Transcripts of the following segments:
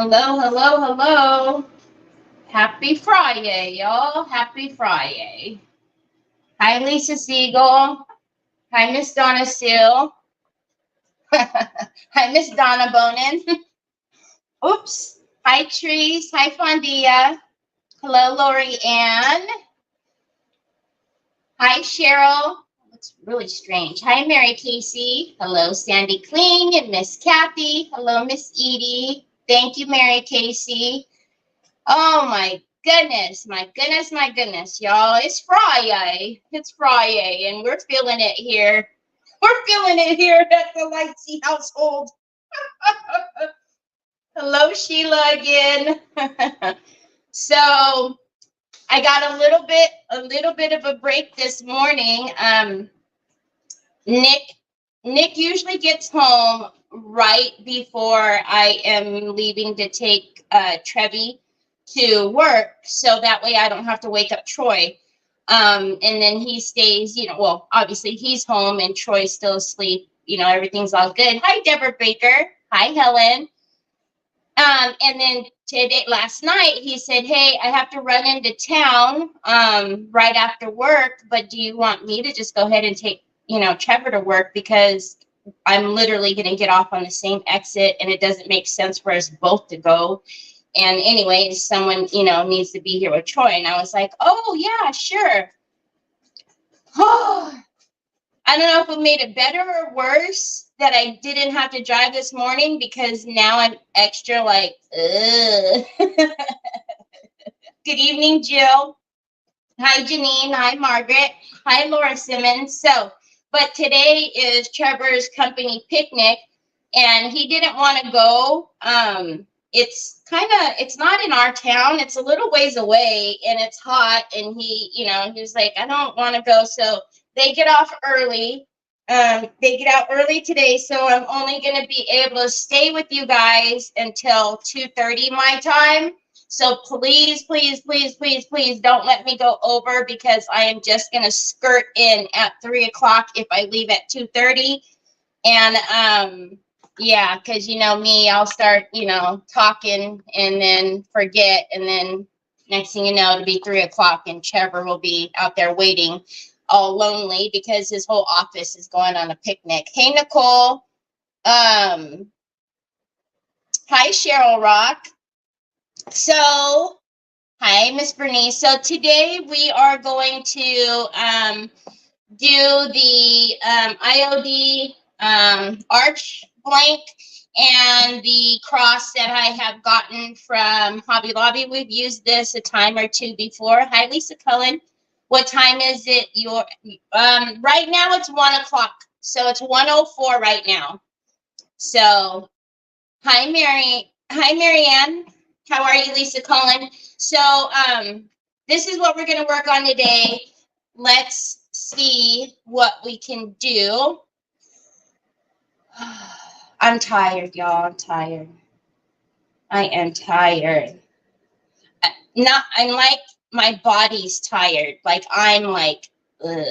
Hello, hello, hello. Happy Friday, y'all. Happy Friday. Hi, Lisa Siegel. Hi, Miss Donna Steele. Hi, Miss Donna Bonin. Oops. Hi, Trees. Hi, Fondia. Hello, Lori Ann. Hi, Cheryl. Looks really strange. Hi, Mary Casey. Hello, Sandy Kling and Miss Kathy. Hello, Miss Edie. Thank you, Mary Casey. Oh my goodness, my goodness, y'all. It's Friday. It's Friday, and we're feeling it here. We're feeling it here at the Lightsey household. Hello, Sheila again. So I got a little bit of a break this morning. Nick usually gets home right before I am leaving to take Trevi to work, so that way I don't have to wake up Troy. And then he stays, well, obviously he's home and Troy's still asleep. Everything's all good. Hi, Deborah Baker. Hi, Helen. And then last night, he said, hey, I have to run into town right after work, but do you want me to just go ahead and take, Trevor to work, because I'm literally going to get off on the same exit and it doesn't make sense for us both to go. And anyway, someone, needs to be here with Troy. And I was like, oh, yeah, sure. Oh, I don't know if it made it better or worse that I didn't have to drive this morning, because now I'm extra like, ugh. Good evening, Jill. Hi, Janine. Hi, Margaret. Hi, Laura Simmons. But today is Trevor's company picnic, and he didn't want to go. It's not in our town. It's a little ways away, and it's hot. And he was like, I don't want to go. So they get off early. They get out early today. So I'm only going to be able to stay with you guys until 2:30 my time. So please, please, please, please, please don't let me go over, because I am just going to skirt in at 3 o'clock if I leave at 2:30. And, yeah, because me, I'll start, talking and then forget. And then next thing you know, it'll be 3 o'clock and Trevor will be out there waiting, all lonely, because his whole office is going on a picnic. Hey, Nicole. Hi, Cheryl Rock. So, hi, Miss Bernice. So today we are going to do the IOD arch blank and the cross that I have gotten from Hobby Lobby. We've used this a time or two before. Hi, Lisa Cullen. What time is it? Right now it's 1 o'clock. So it's 1:04 right now. So, hi, Marianne. How are you, Lisa Cullen? So, this is what we're going to work on today. Let's see what we can do. I'm tired, y'all. I'm tired. I am tired. I'm like, my body's tired. Like, I'm like, ugh.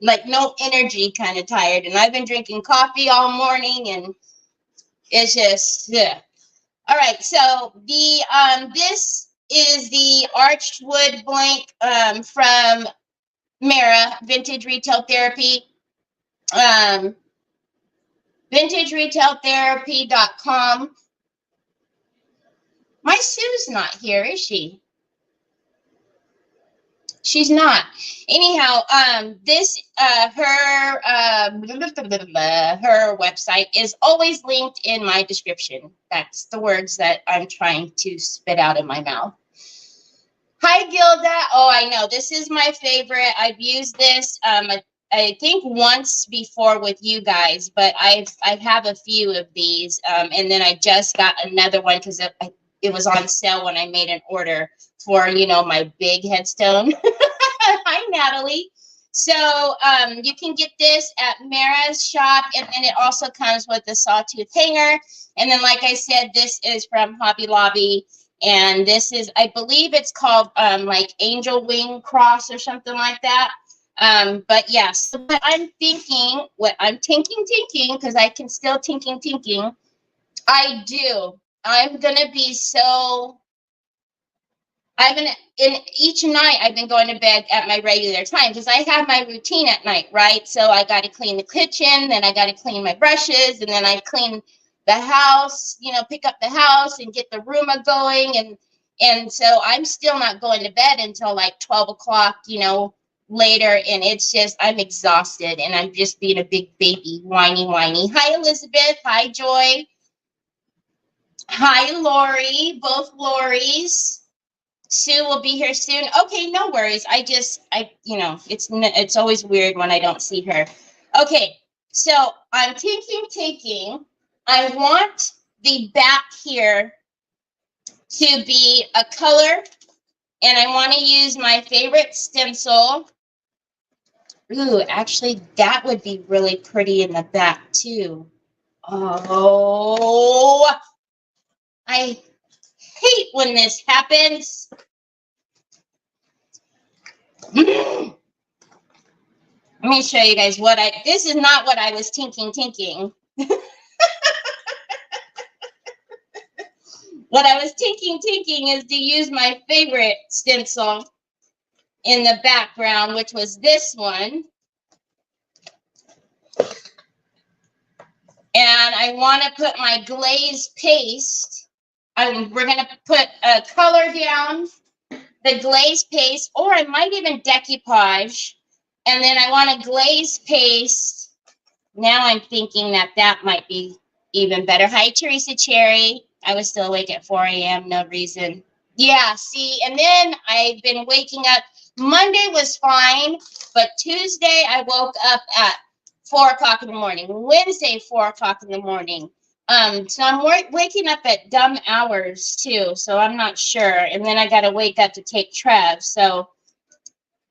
Like, no energy, kind of tired. And I've been drinking coffee all morning, and it's just, ugh. All right, so this is the arched wood blank from Mara, Vintage Retail Therapy. VintageRetailTherapy.com. My Sue's not here, is she? She's not. Anyhow, her website is always linked in my description. That's the words that I'm trying to spit out of my mouth. Hi, Gilda. Oh, I know. This is my favorite. I've used this, I think once before with you guys, but I have a few of these. And then I just got another one because it was on sale when I made an order for, my big headstone. Hi, Natalie. So you can get this at Mara's shop, and then it also comes with a sawtooth hanger. And then, like I said, this is from Hobby Lobby, and this is, I believe it's called like Angel Wing Cross or something like that. But yes, so what I'm thinking, because I can still tinking, I do. I'm gonna be so. In each night I've been going to bed at my regular time because I have my routine at night, right? So I got to clean the kitchen, then I got to clean my brushes, and then I clean the house, you know, pick up the house and get the room going, and so I'm still not going to bed until like 12 o'clock, you know, later, and it's just I'm exhausted and I'm just being a big baby, whiny. Hi Elizabeth, hi Joy, hi Lori, both Loris. Sue will be here soon. Okay, no worries. You know, it's always weird when I don't see her. Okay, so I'm taking. I want the back here to be a color, and I want to use my favorite stencil. Ooh, actually, that would be really pretty in the back too. Oh, I hate when this happens. Let me show you guys this is not what I was thinking. What I was thinking is to use my favorite stencil in the background, which was this one. And I want to put my glaze paste. We're going to put a color down, the glaze paste, or I might even decoupage. And then I want a glaze paste. Now I'm thinking that might be even better. Hi, Teresa Cherry. I was still awake at 4 a.m. No reason. Yeah, see, and then I've been waking up. Monday was fine, but Tuesday I woke up at 4 o'clock in the morning. Wednesday, 4 o'clock in the morning. So I'm waking up at dumb hours too, so I'm not sure. And then I got to wake up to take Trev. So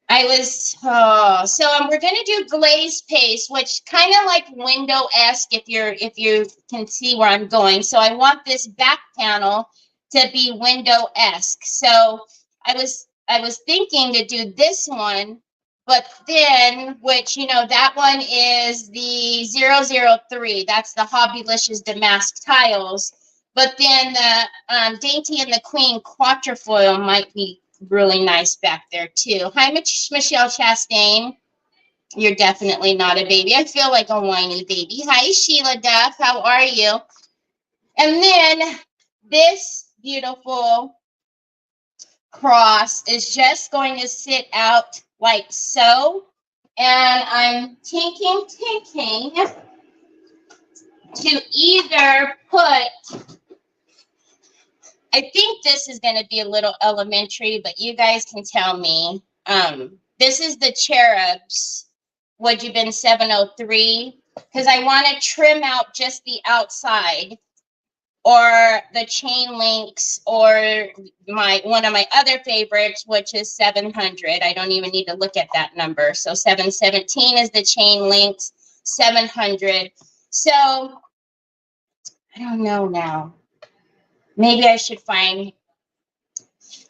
we're going to do glaze paste, which kind of like window-esque if you can see where I'm going. So I want this back panel to be window-esque. So I was thinking to do this one, but then, which, you know, that one is the 003. That's the Hobbylicious Damask tiles. But then the Dainty and the Queen quatrefoil might be really nice back there too. Hi, Michelle Chastain. You're definitely not a baby. I feel like a whiny baby. Hi, Sheila Duff. How are you? And then this beautiful cross is just going to sit out like so. And I'm thinking to either put, I think this is going to be a little elementary, but you guys can tell me. This is the Cherubs. Would you been 703? Because I want to trim out just the outside, or the chain links, or one of my other favorites, which is 700. I don't even need to look at that number. So 717 is the chain links, 700. So I don't know now. Maybe we should find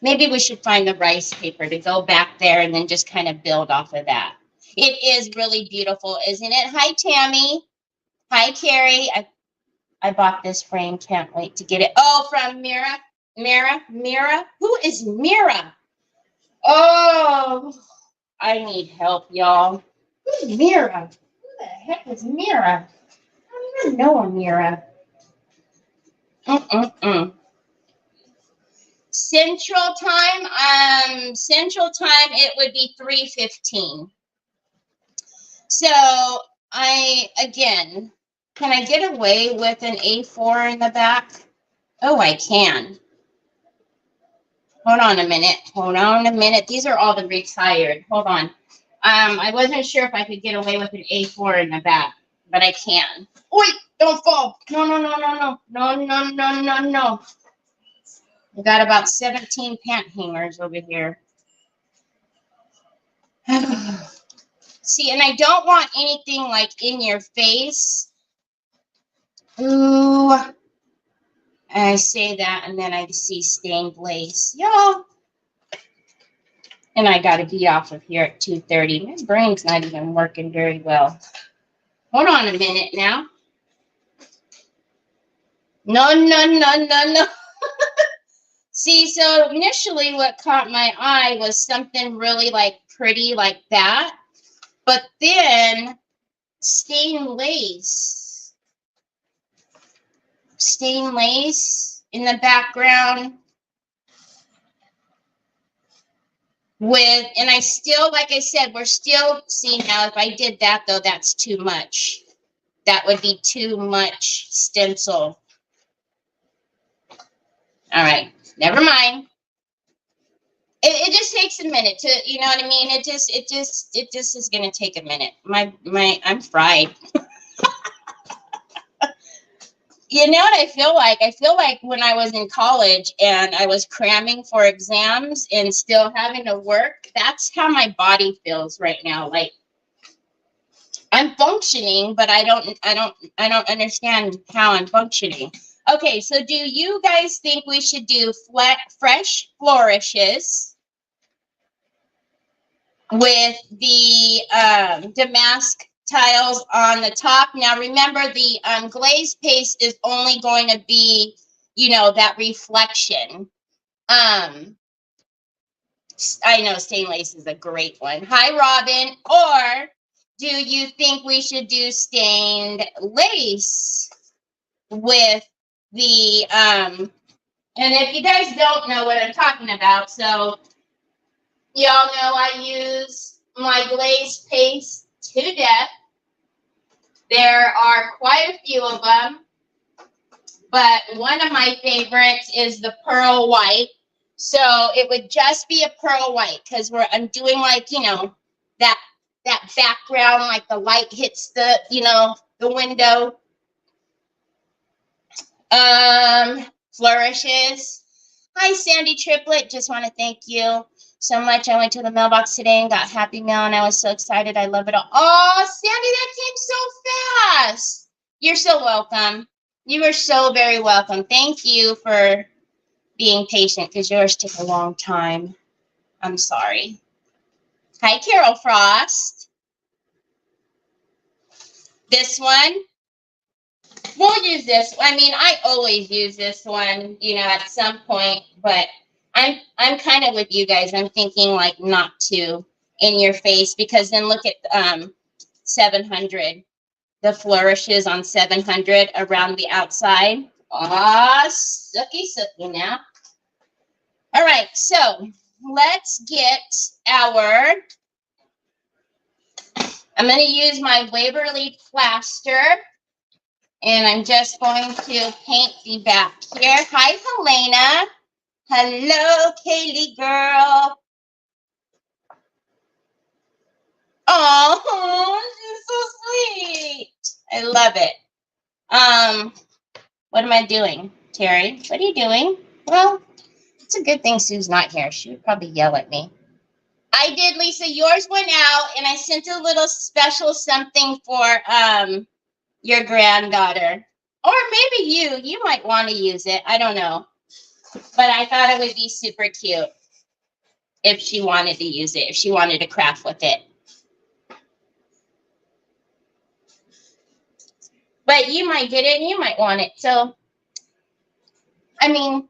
the rice paper to go back there and then just kind of build off of that. It is really beautiful, isn't it? Hi, Tammy. Hi, Carrie. I bought this frame. Can't wait to get it. Oh, from Mira. Who is Mira? Oh, I need help, y'all. Who's Mira? Who the heck is Mira? I don't even know a Mira. Central time, it would be 3:15. So again, can I get away with an A4 in the back? Oh, I can. Hold on a minute. These are all the retired. Hold on. I wasn't sure if I could get away with an A4 in the back, but I can. Wait, don't fall. No. We got about 17 pant hangers over here. See, and I don't want anything like in your face. Ooh. I say that, and then I see stained lace. Y'all. And I got to be off of here at 2:30. My brain's not even working very well. Hold on a minute now. No, no, no, no, no. See, so initially what caught my eye was something really like pretty like that. But then stained lace in the background with, and I still, like I said, we're still, see now, if I did that though, that's too much. That would be too much stencil. All right, never mind. It just takes a minute to, you know what I mean? It just is gonna take a minute. I'm fried. You know what I feel like? I feel like when I was in college and I was cramming for exams and still having to work, that's how my body feels right now. Like I'm functioning, but I don't understand how I'm functioning. Okay, so do you guys think we should do fresh flourishes with the damask tiles on the top? Now remember, the glaze paste is only going to be, you know, that reflection. I know stained lace is a great one. Hi, Robin. Or do you think we should do stained lace with the and if you guys don't know what I'm talking about, so y'all know I use my glaze paste to death. There are quite a few of them, but one of my favorites is the pearl white. So it would just be a pearl white because I'm doing, like, you know, that background, like the light hits the, you know, the window. Flourishes. Hi, Sandy Triplet. Just want to thank you so much. I went to the mailbox today and got Happy Mail, and I was so excited. I love it all. Oh, Sandy, that came so fast. You're so welcome. You are so very welcome. Thank you for being patient because yours took a long time. I'm sorry. Hi, Carol Frost. This one. We'll use this. I mean, I always use this one, you know, at some point, but I'm kind of with you guys. I'm thinking like not to in your face, because then look at 700, the flourishes on 700 around the outside. Ah, sucky now. All right, so let's get our, I'm going to use my Waverly plaster. And I'm just going to paint the back here. Hi, Helena. Hello, Kaylee girl. Oh, she's so sweet. I love it. What am I doing, Terry? What are you doing? Well, it's a good thing Sue's not here. She would probably yell at me. I did, Lisa. Yours went out, and I sent a little special something for your granddaughter, or maybe you might want to use it. I don't know, but I thought it would be super cute if she wanted to use it, if she wanted to craft with it. But you might get it and you might want it. So, I mean,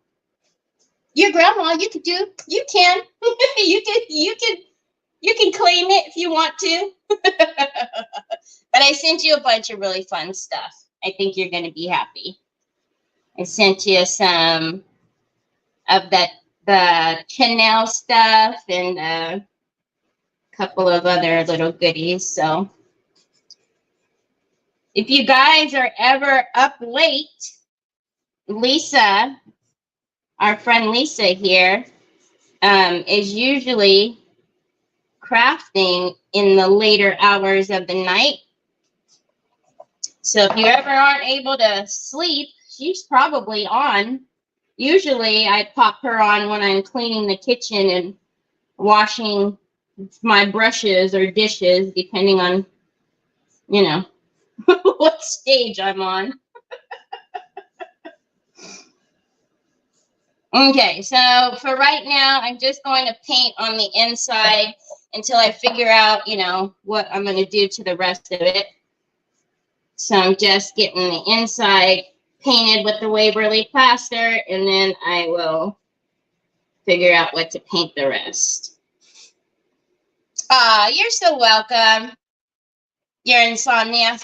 your grandma, you can you can claim it if you want to. But I sent you a bunch of really fun stuff. I think you're going to be happy. I sent you some of the Chanel stuff and a couple of other little goodies. So if you guys are ever up late, Lisa, our friend Lisa here, is usually crafting in the later hours of the night. So if you ever aren't able to sleep, she's probably on. Usually I pop her on when I'm cleaning the kitchen and washing my brushes or dishes, depending on, you know, what stage I'm on. Okay, so for right now, I'm just going to paint on the inside until I figure out, you know, what I'm going to do to the rest of it. So I'm just getting the inside painted with the Waverly plaster, and then I will figure out what to paint the rest. You're so welcome. Your insomnia.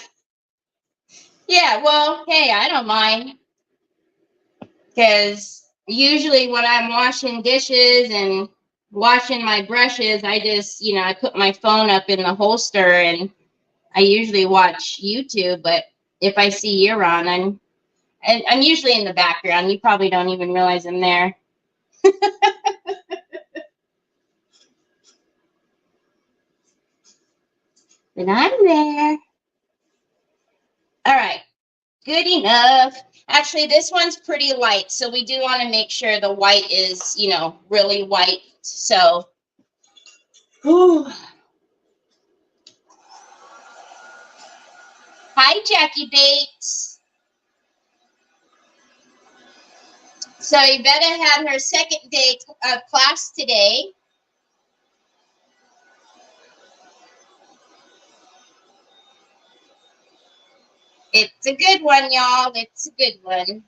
Yeah, well, hey, I don't mind. Because usually when I'm washing dishes and washing my brushes, I just, you know, I put my phone up in the holster and I usually watch YouTube. But if I see you're on, I'm usually in the background. You probably don't even realize I'm there. But I'm there. All right. Good enough. Actually, this one's pretty light, so we do want to make sure the white is, you know, really white. So, whew. Hi, Jackie Bates. So, Yvetta had her second day of class today. It's a good one, y'all. It's a good one.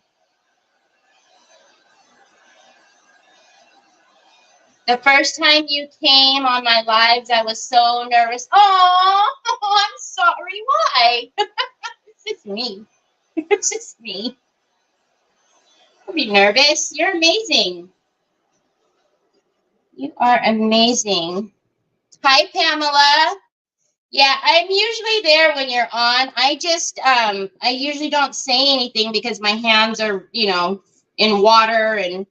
The first time you came on my lives, I was so nervous. Oh, I'm sorry. Why? It's just me. It's just me. Don't be nervous. You're amazing. You are amazing. Hi, Pamela. Yeah, I'm usually there when you're on. I usually don't say anything because my hands are, you know, in water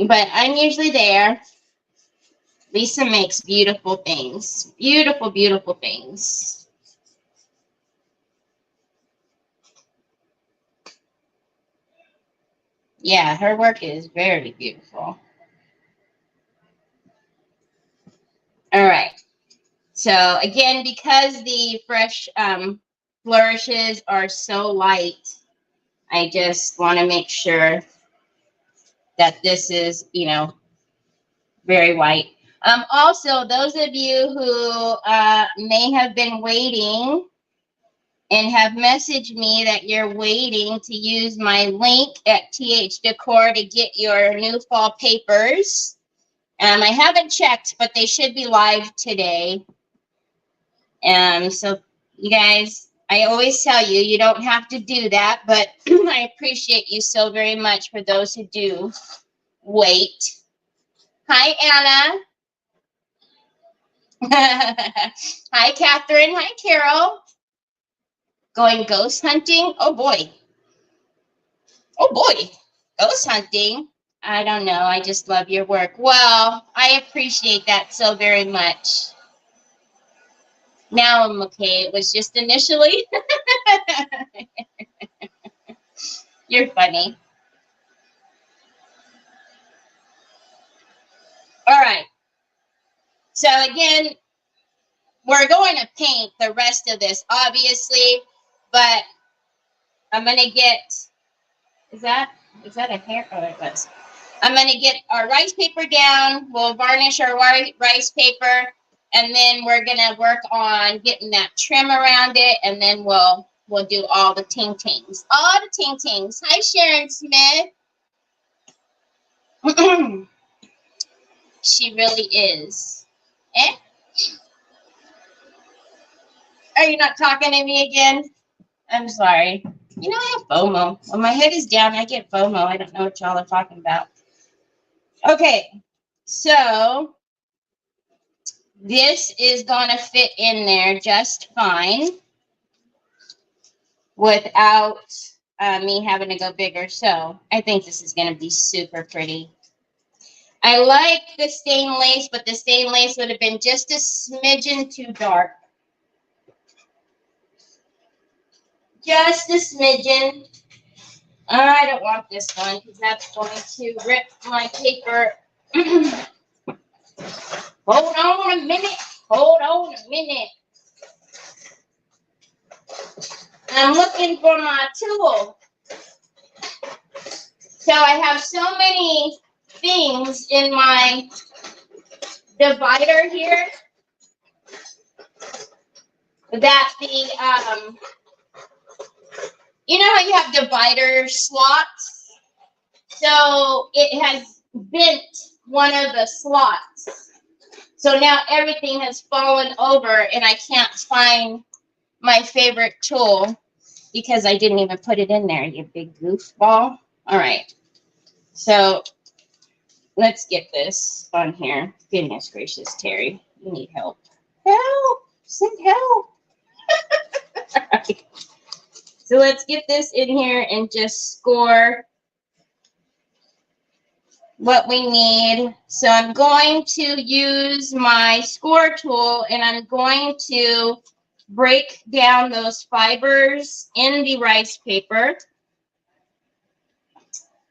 but I'm usually there. Lisa makes beautiful things. Beautiful, beautiful things. Yeah, her work is very beautiful. All right. So again, because the fresh flourishes are so light, I just want to make sure that this is, you know, very white. Also, those of you who may have been waiting and have messaged me that you're waiting to use my link at TH Decor to get your new fall papers. I haven't checked, but they should be live today. So you guys, I always tell you, you don't have to do that, but I appreciate you so very much for those who do wait. Hi, Anna. Hi, Catherine. Hi, Carol. Going ghost hunting? Oh, boy. Oh, boy. Ghost hunting? I don't know. I just love your work. Well, I appreciate that so very much. Now I'm okay. It was just initially. You're funny. All right. So again, we're going to paint the rest of this, obviously, but I'm going to get, is that a hair? Oh, it was. I'm going to get our rice paper down. We'll varnish our rice paper, and then we're going to work on getting that trim around it, and then we'll do all the ting-tings. All the ting-tings. Hi, Sharon Smith. She really is. Eh? Are you not talking to me again? I'm sorry. You know, I have FOMO. When my head is down, I get FOMO. I don't know what y'all are talking about. Okay, so this is going to fit in there just fine without me having to go bigger. So I think this is going to be super pretty. I like the stained lace, but the stained lace would have been just a smidgen too dark. Just a smidgen. I don't want this one because that's going to rip my paper. Hold on a minute. Hold on a minute. I'm looking for my tool. So I have so many things in my divider here that you know how you have divider slots? So it has bent one of the slots. So now everything has fallen over and I can't find my favorite tool because I didn't even put it in there, you big goofball. All right. So let's get this on here. Goodness gracious, Terry, you need help. Help! Send help! Right. So let's get this in here and just score what we need. So I'm going to use my score tool and I'm going to break down those fibers in the rice paper.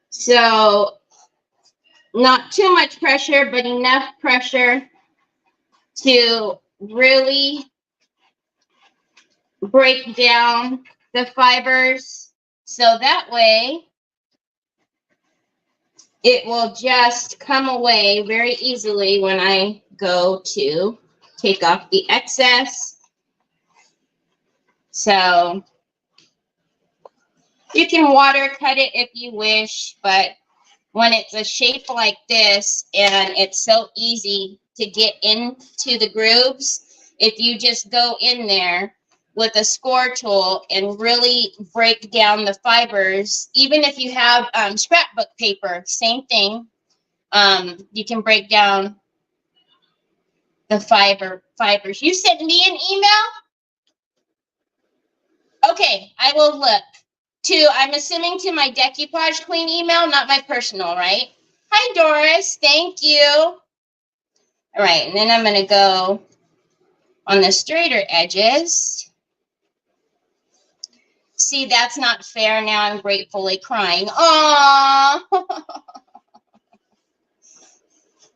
So not too much pressure, but enough pressure to really break down the fibers. So that way it will just come away very easily when I go to take off the excess. So you can water cut it if you wish, but when it's a shape like this and it's so easy to get into the grooves, if you just go in there with a score tool and really break down the fibers, even if you have scrapbook paper, same thing. You can break down the fibers. You sent me an email? Okay, I will look. I'm assuming to my Decoupage Queen email, not my personal, right? Hi, Doris. Thank you. All right, and then I'm going to go on the straighter edges. See, that's not fair. Now I'm gratefully crying. Aww. All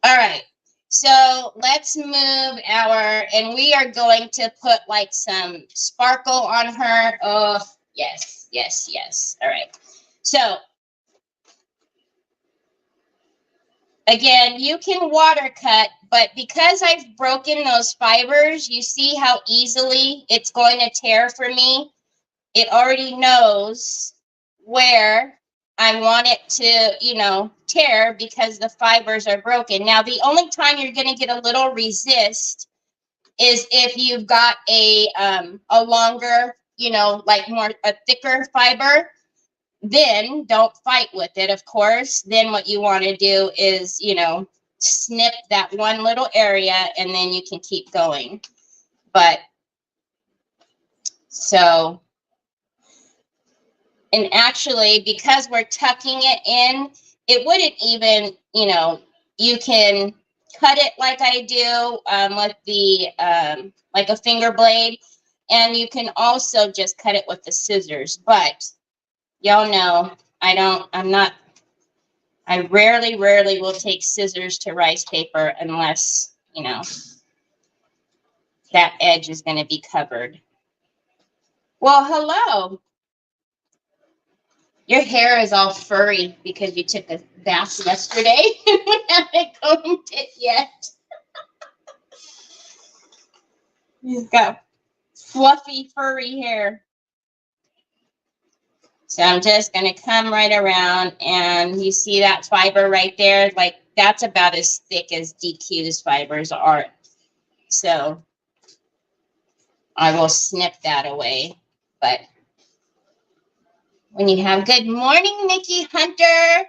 right. So let's move and we are going to put like some sparkle on her. Oh, yes, yes, yes. All right. So again, you can water cut, but because I've broken those fibers, you see how easily it's going to tear for me. It already knows where I want it to, tear because the fibers are broken. Now, the only time you're going to get a little resist is if you've got a longer, like a thicker fiber. Then don't fight with it, of course. Then what you want to do is, snip that one little area and then you can keep going. But so, and actually, because we're tucking it in, it wouldn't even, you can cut it like I do with the, like a finger blade. And you can also just cut it with the scissors. But y'all know, I rarely will take scissors to rice paper unless, that edge is going to be covered. Well, hello. Your hair is all furry because you took a bath yesterday and we haven't combed it yet. You've got fluffy, furry hair. So I'm just going to come right around and you see that fiber right there? Like that's about as thick as DQ's fibers are. So I will snip that away. But when you have good morning, Nikki Hunter.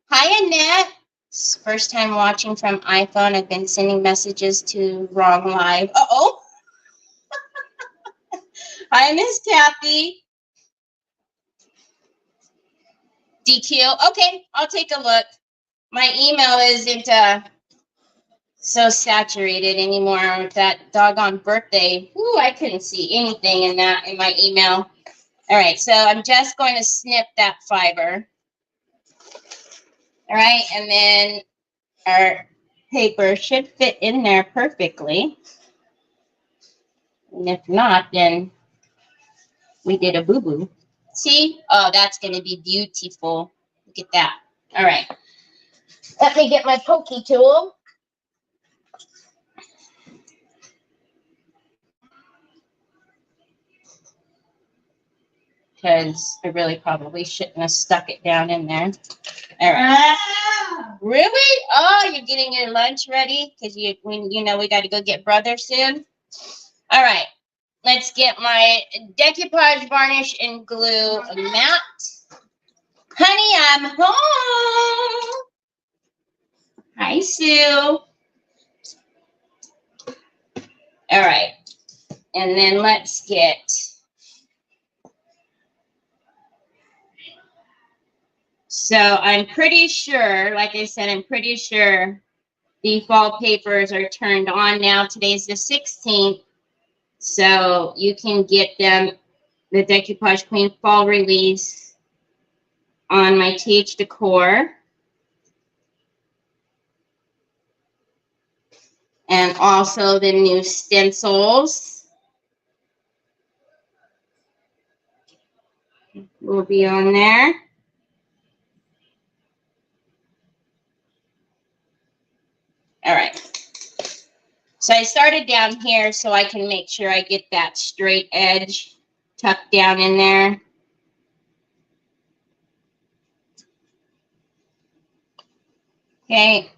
Hi, Annette. First time watching from iPhone. I've been sending messages to wrong live. Uh-oh. Hi, Miss Kathy. DQ. Okay, I'll take a look. My email isn't so saturated anymore with that doggone birthday. Ooh, I couldn't see anything in my email. All right, so I'm just going to snip that fiber. All right, and then our paper should fit in there perfectly. And if not, then we did a boo-boo. See? Oh, that's going to be beautiful. Look at that. All right. Let me get my pokey tool. because I really probably shouldn't have stuck it down in there. All right. Really? Oh, you're getting your lunch ready? Because you know we got to go get brother soon. All right. Let's get my decoupage varnish and glue matte. Honey, I'm home. Hi, Sue. All right. And then let's get... So I'm pretty sure, like I said, I'm pretty sure the fall papers are turned on now. Today's the 16th. So you can get them, the Decoupage Queen fall release, on my TH Decor. And also the new stencils will be on there. All right. So I started down here so I can make sure I get that straight edge tucked down in there. Okay.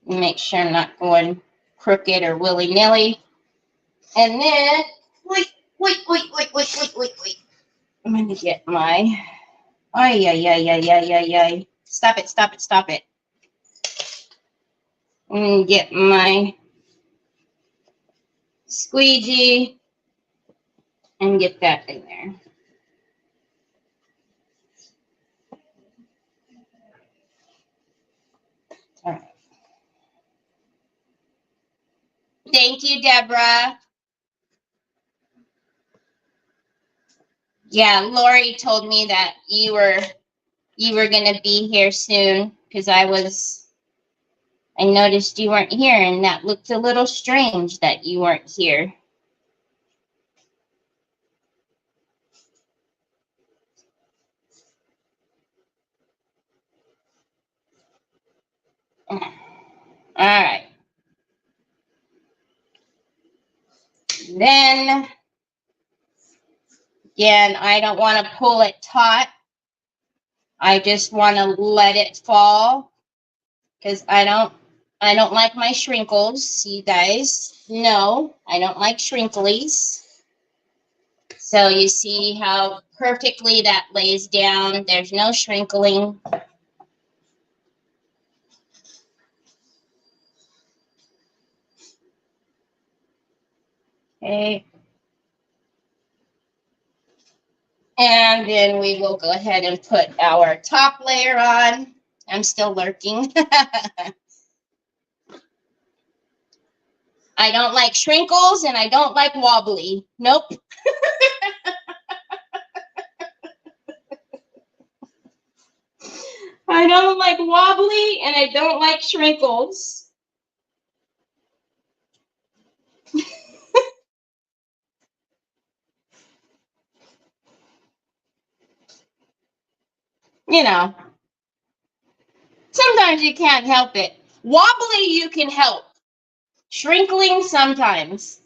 Make sure I'm not going crooked or willy-nilly. And then, wait. I'm going to get my, Stop it. And get my squeegee and get that in there. All right. Thank you, Deborah. Yeah, Lori told me that you were going to be here soon because I noticed you weren't here, and that looked a little strange that you weren't here. All right. Then, again, I don't want to pull it taut. I just want to let it fall because I don't like my shrinkles. You guys know I don't like shrinklies. So you see how perfectly that lays down. There's no shrinkling. Okay. And then we will go ahead and put our top layer on. I'm still lurking. I don't like shrinkles and I don't like wobbly. Nope. I don't like wobbly and I don't like shrinkles. You know, sometimes you can't help it. Wobbly you can help. Shrinkling sometimes.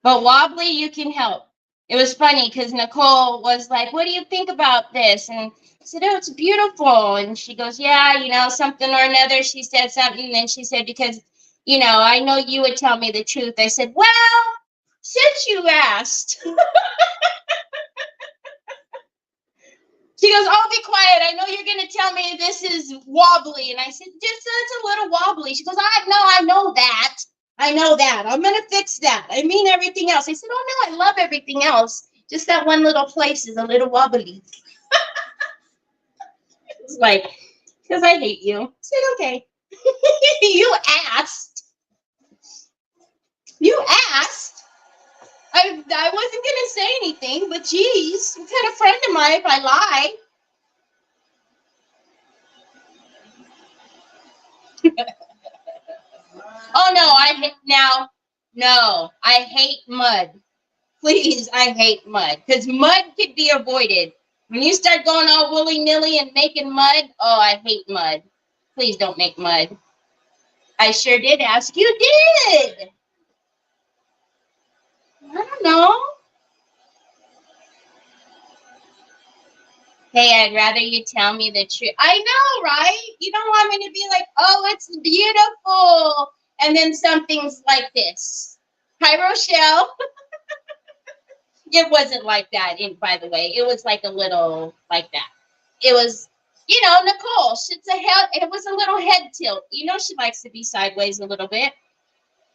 But wobbly you can help. It was funny because Nicole was like, what do you think about this? And I said, oh, it's beautiful. And she goes, yeah, you know, something or another. She said something. And then she said, because, you know, I know you would tell me the truth. I said, well, since you asked. She goes, oh, be quiet. I know you're going to tell me this is wobbly. And I said, just it's a little wobbly. She goes, I know that. I know that. I'm going to fix that. I mean everything else. I said, oh, no, I love everything else. Just that one little place is a little wobbly. It's like, because I hate you. I said, okay. You asked. You asked. I wasn't going to say anything, but geez, what kind of friend am I if I lie? Oh, no, I hate mud. Please, I hate mud. Because mud could be avoided. When you start going all willy-nilly and making mud, oh, I hate mud. Please don't make mud. I sure did ask. You did. I don't know. Hey, I'd rather you tell me the truth. I know, right? You don't want me to be like, oh, it's beautiful. And then something's like this. Hi, Rochelle. It wasn't like that, by the way. It was like a little like that. It was, Nicole. It was a little head tilt. You know she likes to be sideways a little bit.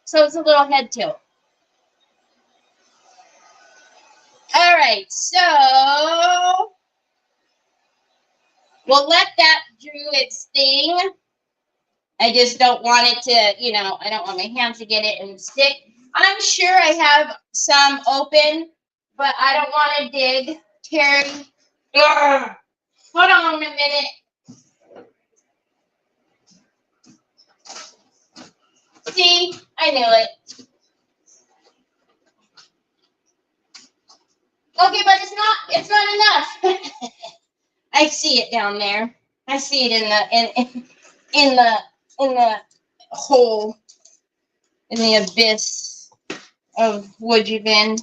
So it's a little head tilt. All right, so we'll let that do its thing. I just don't want it to, I don't want my hands to get it and stick. I'm sure I have some open, but I don't want to dig. Terry, hold on a minute. See, I knew it. Okay, but it's not enough. I see it down there. I see it in the hole, in the abyss of would you been.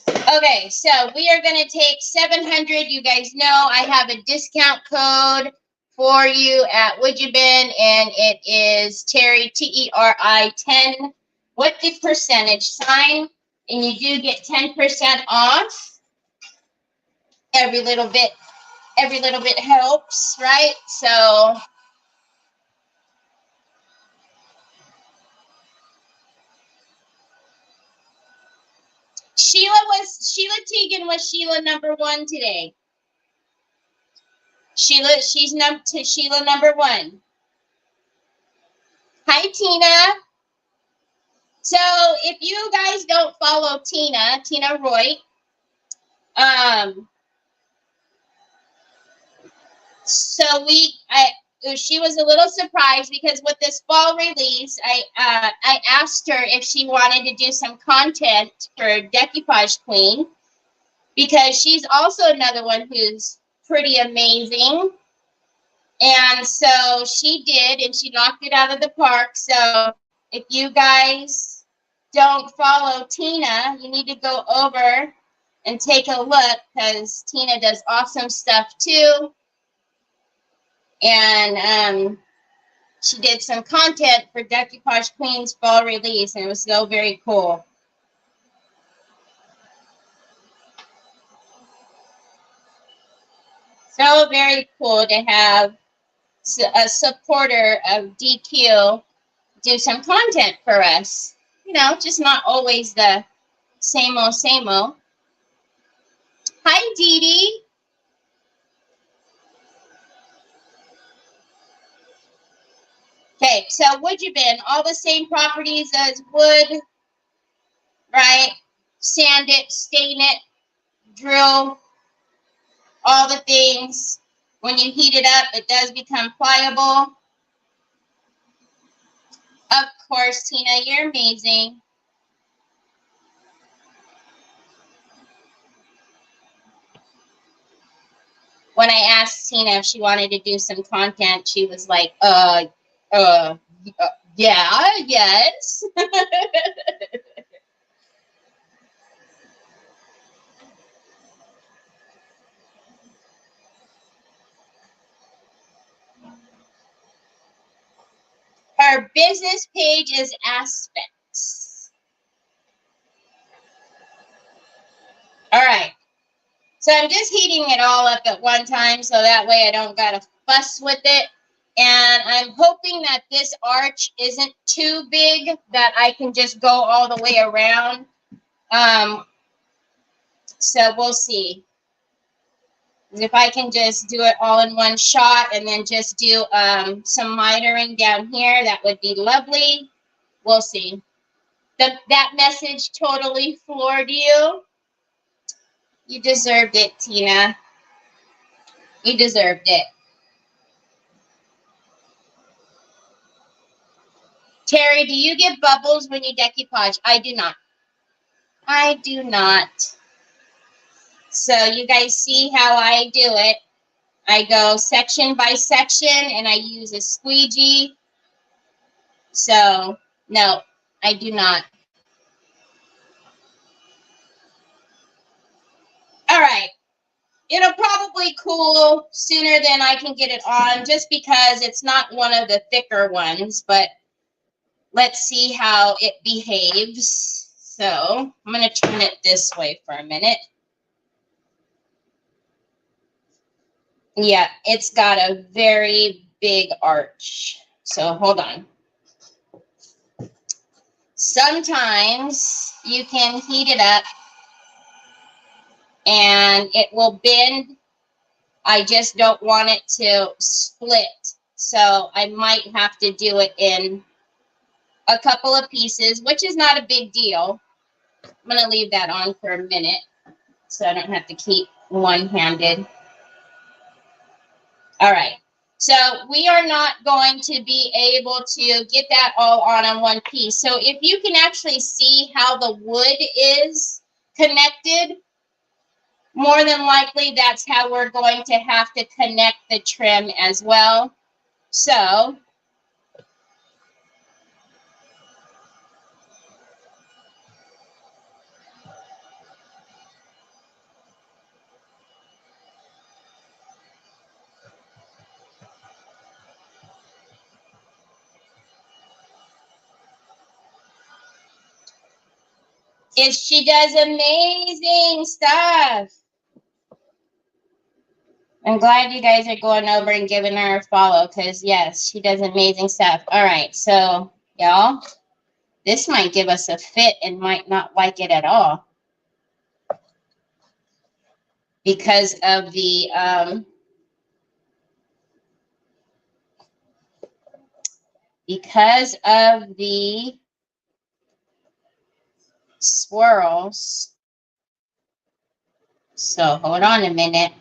Okay, so we are going to take 700. You guys know I have a discount code for you at Would You Been, and it is Terry, T-E-R-I 10 with the percentage sign, and you do get 10% off. Every little bit helps, right? So Sheila Teagan was Sheila #1 today. She's Sheila #1. Hi, Tina. So if you guys don't follow Tina Roy, she was a little surprised because with this fall release, I asked her if she wanted to do some content for Decoupage Queen, because she's also another one who's pretty amazing. And so she did, and she knocked it out of the park. So if you guys don't follow Tina, you need to go over and take a look, because Tina does awesome stuff too. And she did some content for Decoupage Queen's fall release, and it was so very cool. So very cool to have a supporter of DQ do some content for us. Just not always the same old, same old. Hi, Dee Dee. Okay, so Would You Been, all the same properties as wood, right? Sand it, stain it, drill, all the things. When you heat it up, it does become pliable. Of course, Tina, you're amazing. When I asked Tina if she wanted to do some content, she was like, yeah, yes. Her business page is Aspects. All right. So I'm just heating it all up at one time, so that way I don't got to fuss with it. And I'm hoping that this arch isn't too big, that I can just go all the way around. So we'll see. If I can just do it all in one shot and then just do some mitering down here, that would be lovely. We'll see. That message totally floored you. You deserved it, Tina. You deserved it. Terry, do you get bubbles when you decoupage? I do not. I do not. So you guys see how I do it. I go section by section, and I use a squeegee. So, no, I do not. All right. it'll probably cool sooner than I can get it on, just because it's not one of the thicker ones, but let's see how it behaves. So I'm going to turn it this way for a minute. Yeah, it's got a very big arch. So hold on. Sometimes you can heat it up and it will bend. I just don't want it to split. So I might have to do it in a couple of pieces, which is not a big deal. I'm going to leave that on for a minute so I don't have to keep one-handed. All right. So we are not going to be able to get that all on one piece. So if you can actually see how the wood is connected, more than likely that's how we're going to have to connect the trim as well. So she does amazing stuff. I'm glad you guys are going over and giving her a follow, because yes, she does amazing stuff. All right, so y'all, this might give us a fit and might not like it at all because of the swirls. So hold on a minute.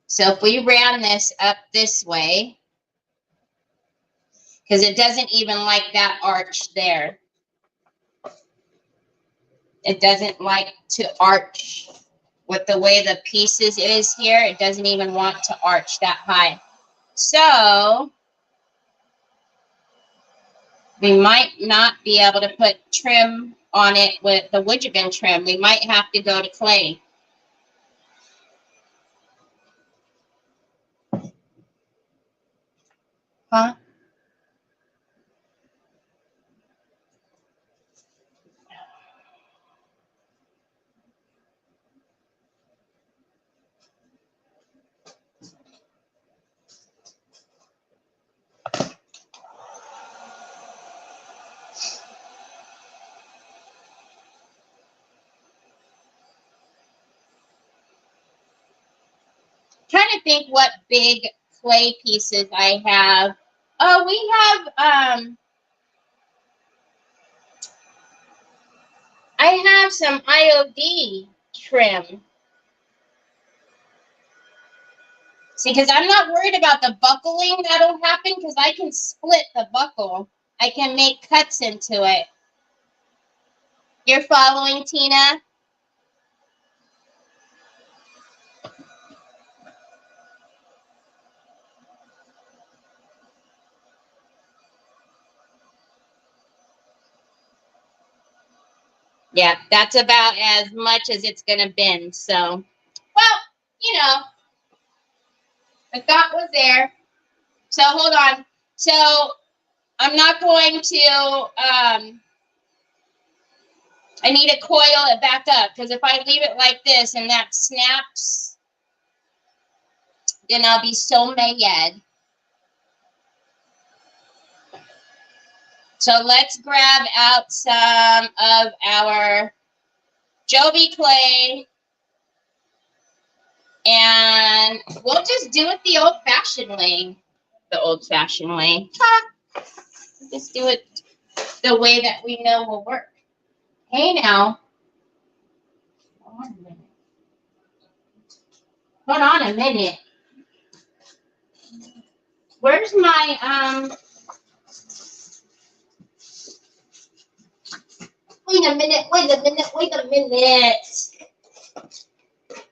So if we round this up this way, because it doesn't even like that arch there. It doesn't like to arch with the way the pieces is here. It doesn't even want to arch that high. So we might not be able to put trim on it with the woodjebin trim. We might have to go to clay. Huh? Trying to think what big clay pieces I have. Oh, we have I have some IOD trim. See, because I'm not worried about the buckling that'll happen, because I can split the buckle. I can make cuts into it. You're following, Tina? Yeah, that's about as much as it's going to bend. So, well, you know, the thought was there. So hold on. So I'm not going to, I need to coil it back up, because if I leave it like this and that snaps, then I'll be so mad. So let's grab out some of our Joby clay, and we'll just do it the old-fashioned way. The old-fashioned way. Just do it the way that we know will work. Hey now. Hold on a minute. Where's my wait a minute.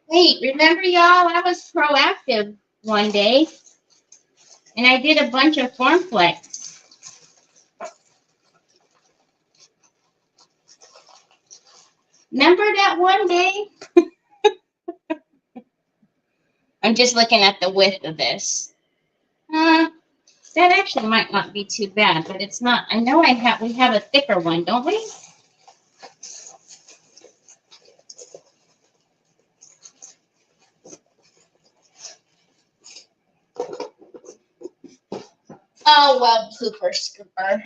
Wait, remember y'all, I was proactive one day and I did a bunch of form flex. Remember that one day? I'm just looking at the width of this. That actually might not be too bad, but it's not. I know we have a thicker one, don't we? Oh, well, pooper scooper.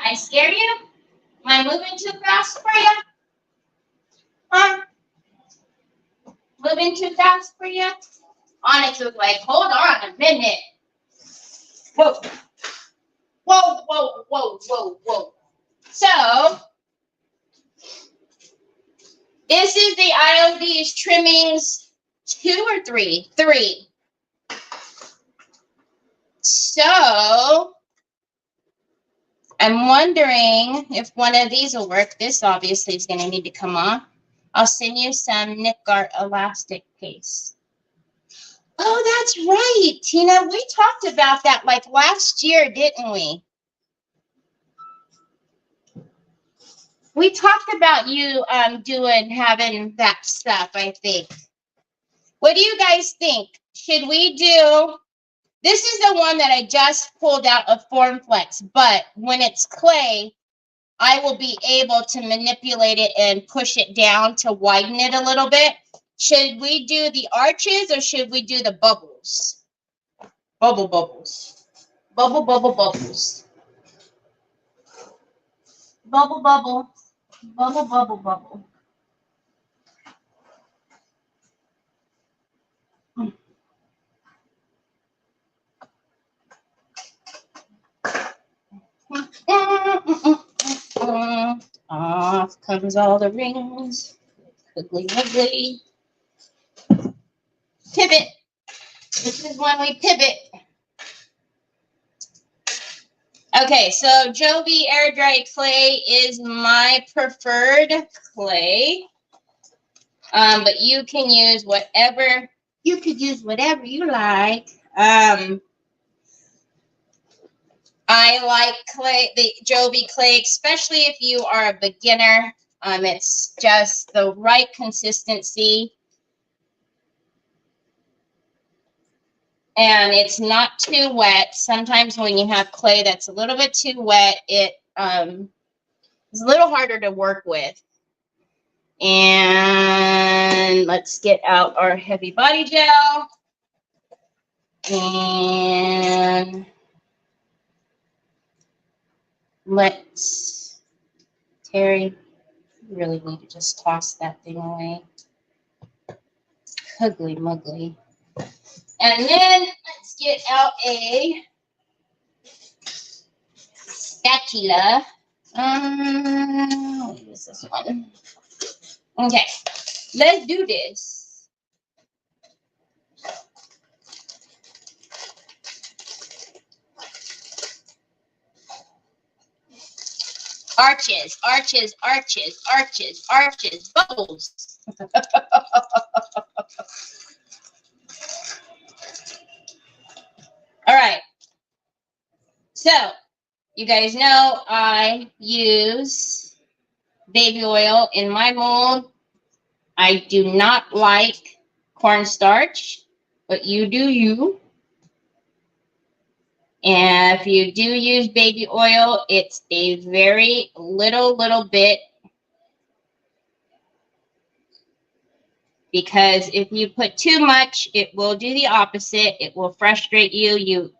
I scared you? Am I moving too fast for you? Huh? Moving too fast for you? Onyx was like, hold on a minute. Whoa. Whoa, whoa, whoa, whoa, whoa. So, this is the IOD's trimmings 2 or 3? 3. So, I'm wondering if one of these will work. This obviously is going to need to come off. I'll send you some SnipArt elastic paste. Oh, that's right, Tina. We talked about that like last year, didn't we? We talked about you having that stuff, I think. What do you guys think? Should we do... This is the one that I just pulled out of FormFlex, but when it's clay, I will be able to manipulate it and push it down to widen it a little bit. Should we do the arches or should we do the bubbles? Bubble bubbles. Bubble bubble bubbles. Bubble bubble. Bubble bubble bubble. Off comes all the rings. Wiggly wiggly. Pivot. This is when we pivot. Okay, so Jovi air dry clay is my preferred clay. But you can use whatever you like. I like clay, the Jovi clay, especially if you are a beginner. It's just the right consistency. And it's not too wet. Sometimes when you have clay that's a little bit too wet, it is a little harder to work with. And let's get out our heavy body gel. And let's, Terry, you really need to just toss that thing away. Ugly muggly. And then let's get out a spatula. What is this one? Okay, let's do this. Arches, arches, arches, arches, arches, bubbles. All right. So, you guys know I use baby oil in my mold. I do not like cornstarch, but you do you. And if you do use baby oil, it's a very little bit. Because if you put too much, it will do the opposite. It will frustrate you.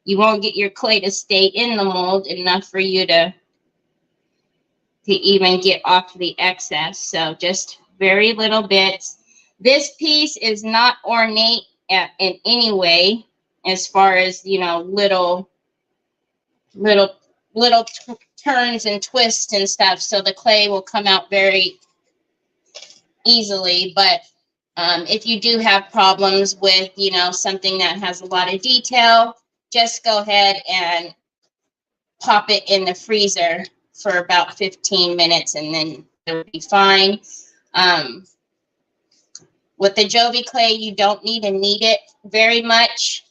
You won't get your clay to stay in the mold enough for you to even get off the excess. So just very little bits. This piece is not ornate in any way, as far as, you know, little turns and twists and stuff. So the clay will come out very easily. But if you do have problems with, you know, something that has a lot of detail, just go ahead and pop it in the freezer for about 15 minutes and then it'll be fine. With the Jovi clay, you don't need to knead it very much.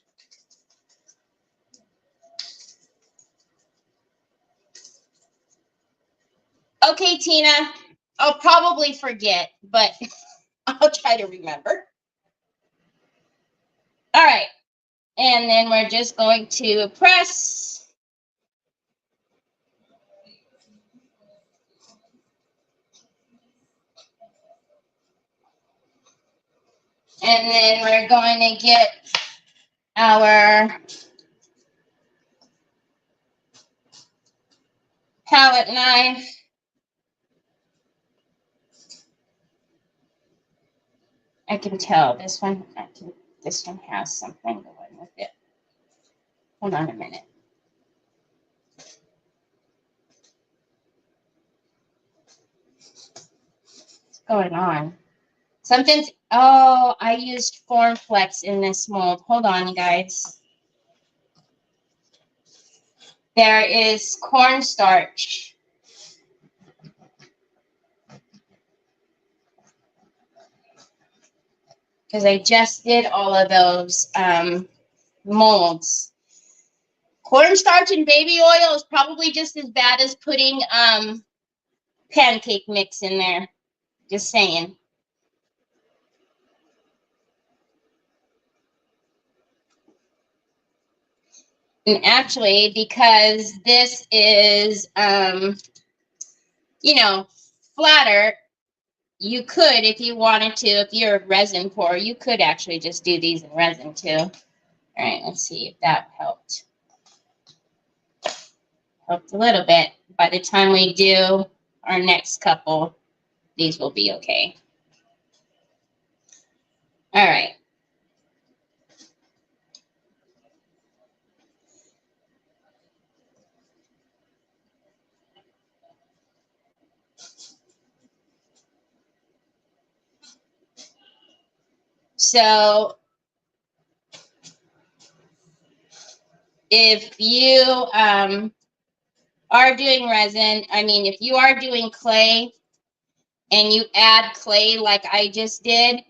Okay, Tina, I'll probably forget, but I'll try to remember. All right, and then we're just going to press. And then we're going to get our palette knife. I can tell this one has something going with it. Hold on a minute. What's going on? Oh, I used Form Flex in this mold. Hold on, you guys. There is cornstarch. Because I just did all of those molds. Cornstarch and baby oil is probably just as bad as putting pancake mix in there. Just saying. And actually, because this is, you know, flatter, you could, if you wanted to, if you're a resin pourer, you could actually just do these in resin too. All right, let's see if that helped. Helped a little bit. By the time we do our next couple, these will be okay. All right. So if you are doing resin, I mean, if you are doing clay and you add clay like I just did,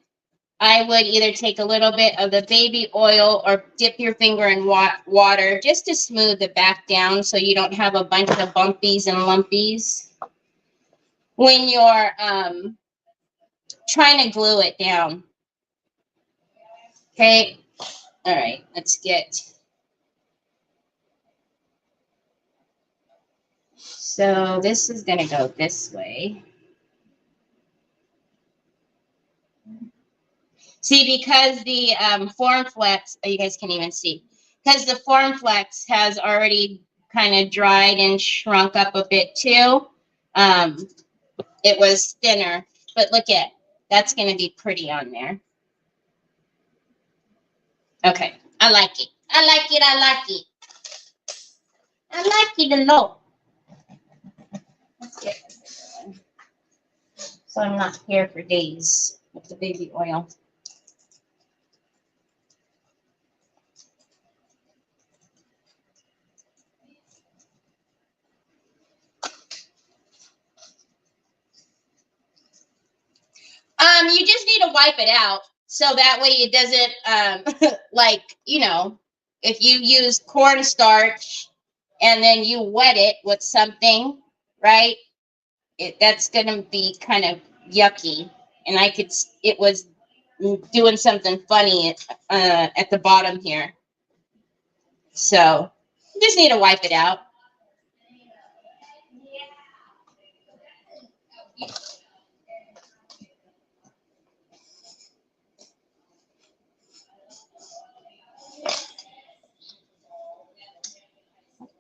I would either take a little bit of the baby oil or dip your finger in water just to smooth it back down so you don't have a bunch of bumpies and lumpies when you're trying to glue it down. Okay. All right. Let's get. So this is going to go this way. See, because the Form Flex, oh, you guys can't even see, because the Form Flex has already kind of dried and shrunk up a bit too. It was thinner, but look at, that's going to be pretty on there. Okay, I like it. I like it. I like it. I like it a lot. Let's get this one. So I'm not here for days with the baby oil. You just need to wipe it out so that way it doesn't like, you know, if you use cornstarch and then you wet it with something, right? That's gonna be kind of yucky. And it was doing something funny at the bottom here. So you just need to wipe it out.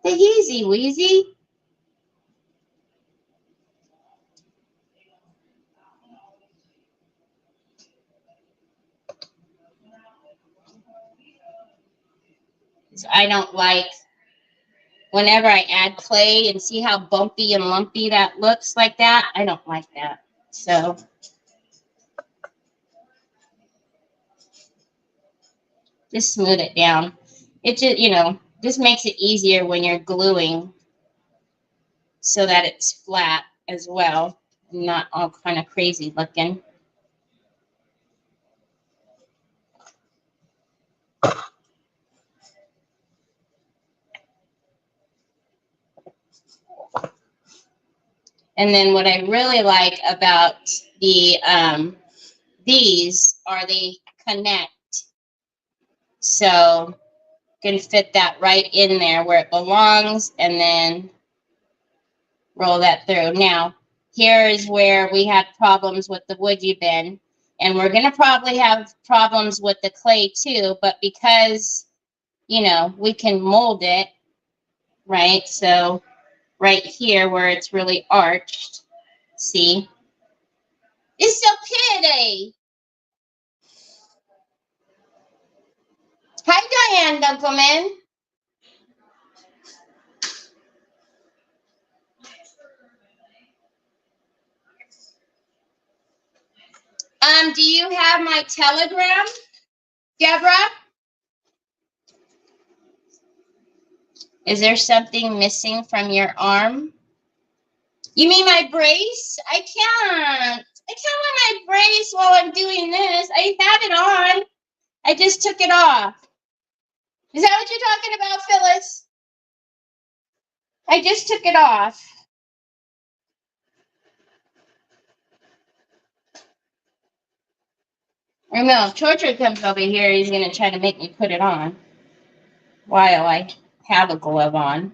Take easy, Wheezy. I don't like whenever I add clay and see how bumpy and lumpy that looks like that. I don't like that. So just smooth it down. It just, you know, just makes it easier when you're gluing so that it's flat as well, not all kind of crazy looking. And then what I really like about the these are they connect. So you can fit that right in there where it belongs and then roll that through. Now, here is where we had problems with the woody bin. And we're going to probably have problems with the clay too. But because, you know, we can mold it, right? So right here where it's really arched, see? It's so pretty. Hi, Diane Dunkelman. Do you have my Telegram, Deborah? Is there something missing from your arm? You mean my brace? I can't wear my brace while I'm doing this. I had it on. I just took it off. Is that what you're talking about, Phyllis? I just took it off. I know, if Torture comes over here, he's going to try to make me put it on while I have a glove on.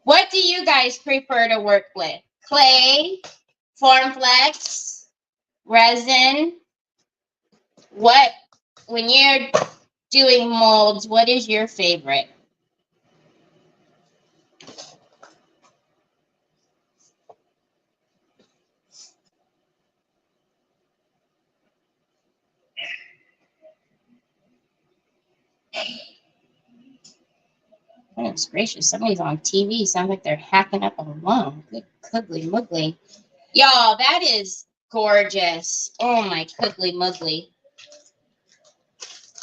What do you guys prefer to work with? Clay, Formflex, resin? What, when you're doing molds, what is your favorite? Goodness gracious, somebody's on TV. Sounds like they're hacking up a lung. Good cuddly muggly. Y'all, that is gorgeous. Oh my cuddly muggly.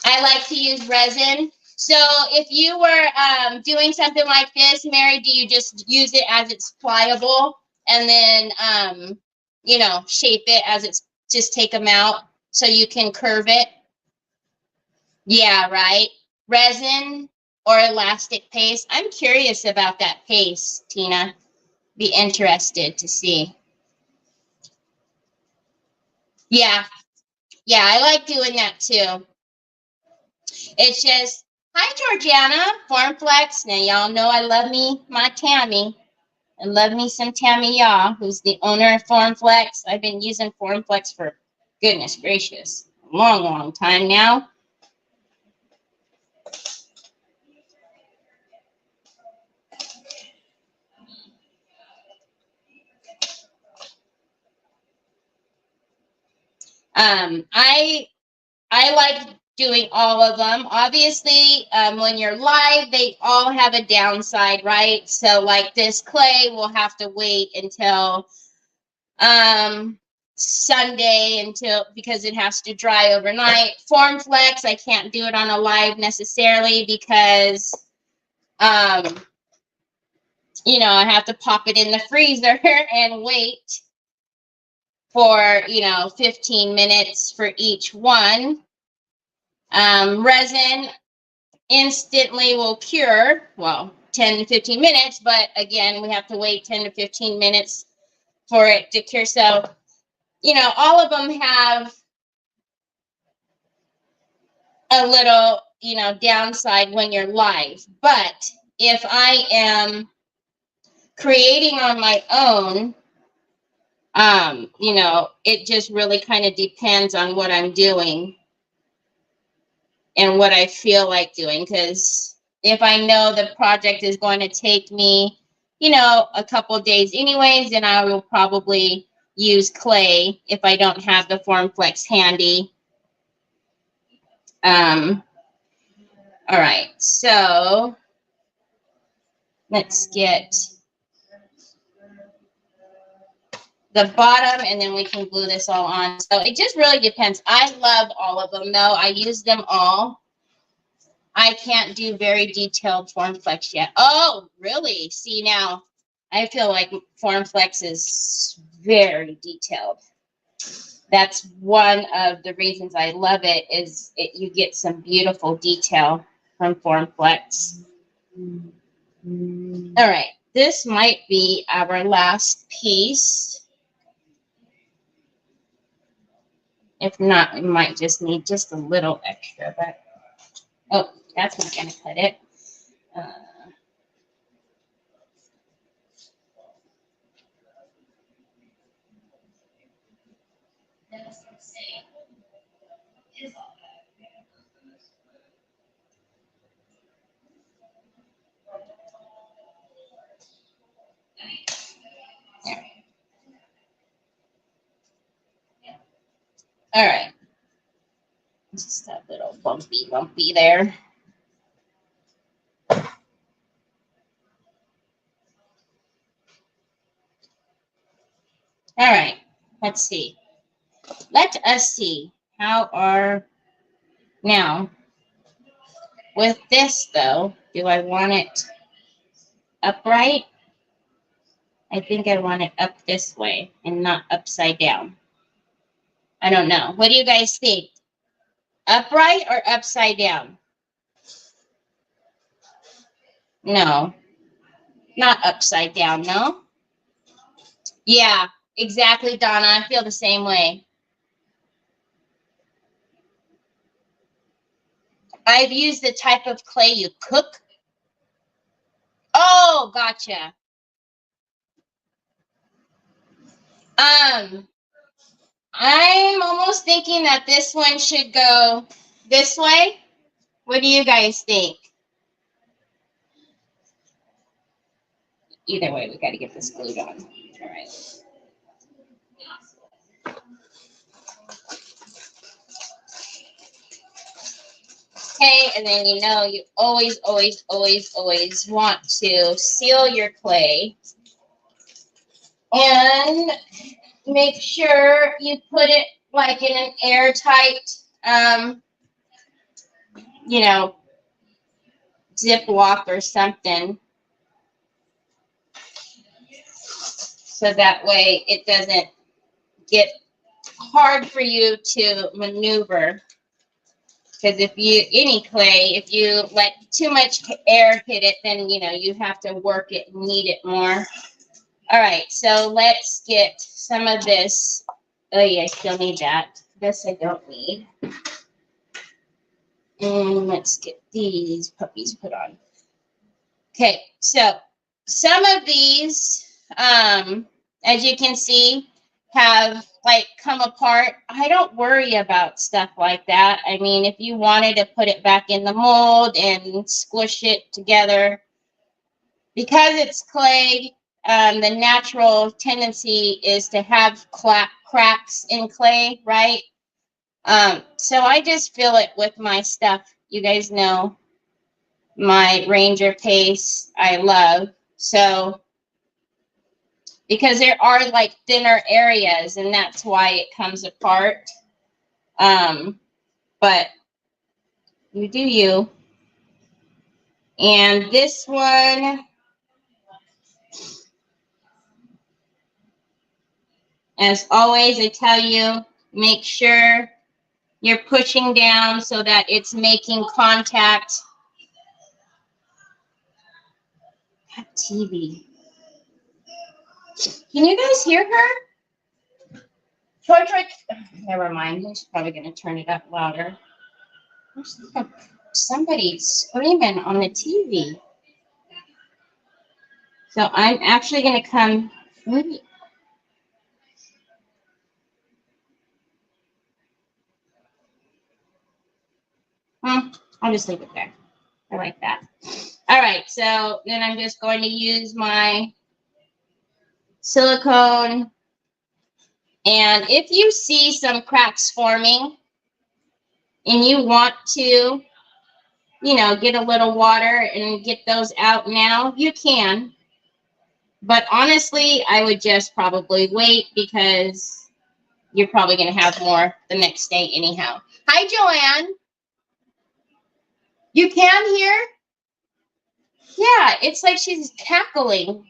I like to use resin. So if you were doing something like this, Mary, do you just use it as it's pliable and then, you know, shape it as it's, just take them out so you can curve it? Yeah, right. Resin or elastic paste. I'm curious about that paste, Tina. Be interested to see. Yeah. Yeah, I like doing that too. It's just, hi, Georgiana, Formflex. Now, y'all know I love me my Tammy. I love me some Tammy Yaw, who's the owner of Formflex. I've been using Formflex for, goodness gracious, a long, long time now. I like doing all of them. Obviously, when you're live, they all have a downside, right? So like this clay, we'll have to wait until Sunday because it has to dry overnight. Formflex, I can't do it on a live necessarily because you know, I have to pop it in the freezer and wait for, you know, 15 minutes for each one. Resin instantly will cure, well, 10 to 15 minutes, but again, we have to wait 10 to 15 minutes for it to cure. So, you know, all of them have a little, you know, downside when you're live. But if I am creating on my own, you know, it just really kind of depends on what I'm doing and what I feel like doing. Because if I know the project is going to take me, you know, a couple days anyways, then I will probably use clay if I don't have the Formflex handy. All right, so let's get the bottom and then we can glue this all on. So it just really depends. I love all of them though. I use them all. I can't do very detailed Formflex yet. Oh, really? See, now I feel like Formflex is very detailed. That's one of the reasons I love it, is you get some beautiful detail from Formflex. All right, this might be our last piece. If not, we might just need just a little extra, but oh, that's not going to cut it. All right. Just a little lumpy there. All right. Let's see. Let us see how our, now with this though, do I want it upright? I think I want it up this way and not upside down. I don't know. What do you guys think? Upright or upside down? No, not upside down, no? Yeah, exactly, Donna. I feel the same way. I've used the type of clay you cook. Oh, gotcha. I'm almost thinking that this one should go this way. What do you guys think? Either way, we got to get this glued on. All right. Okay, and then you know you always want to seal your clay. And make sure you put it like in an airtight, you know, Ziploc or something. So that way it doesn't get hard for you to maneuver. Because if you, any clay, if you let too much air hit it, then, you know, you have to work it and knead it more. All right, so let's get some of this. Oh, yeah, I still need that. This I don't need. And let's get these puppies put on. Okay, so some of these, as you can see, have like come apart. I don't worry about stuff like that. I mean, if you wanted to put it back in the mold and squish it together, because it's clay, the natural tendency is to have cracks in clay, right? So I just fill it with my stuff. You guys know my Ranger paste I love. So because there are like thinner areas, and that's why it comes apart. But you do you. And this one, as always, I tell you, make sure you're pushing down so that it's making contact. That TV. Can you guys hear her? Troy, never mind. He's probably going to turn it up louder. There's somebody screaming on the TV. So I'm actually going to come. Maybe. I'll just leave it there. I like that. All right. So then I'm just going to use my silicone. And if you see some cracks forming and you want to, you know, get a little water and get those out now, you can. But honestly, I would just probably wait, because you're probably going to have more the next day anyhow. Hi, Joanne. You can hear? Yeah, it's like she's cackling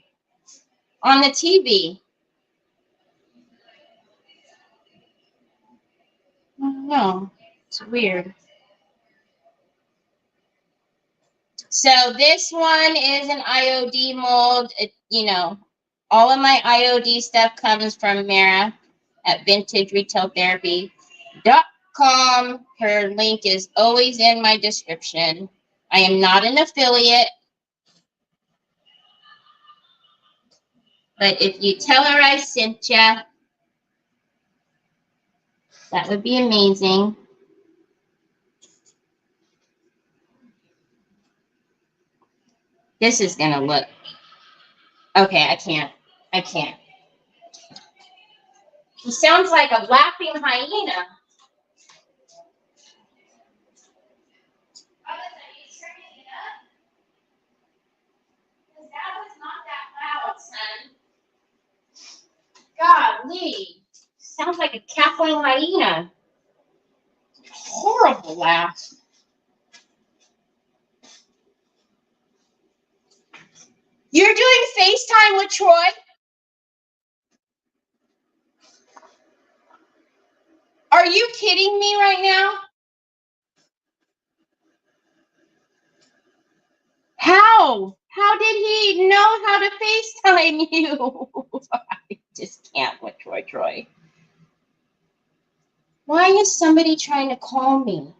on the TV. know. It's weird. So this one is an IOD mold. You know, all of my IOD stuff comes from Mara at vintageretailtherapy.com. Her link is always in my description. I am not an affiliate, but if you tell her I sent you, that would be amazing. This is going to look... Okay, I can't. He sounds like a laughing hyena. That was not that loud, son. Golly. Sounds like a cackling hyena. Horrible laugh. You're doing FaceTime with Troy? Are you kidding me right now? How? How did he know how to FaceTime you? I just can't with Troy. Why is somebody trying to call me?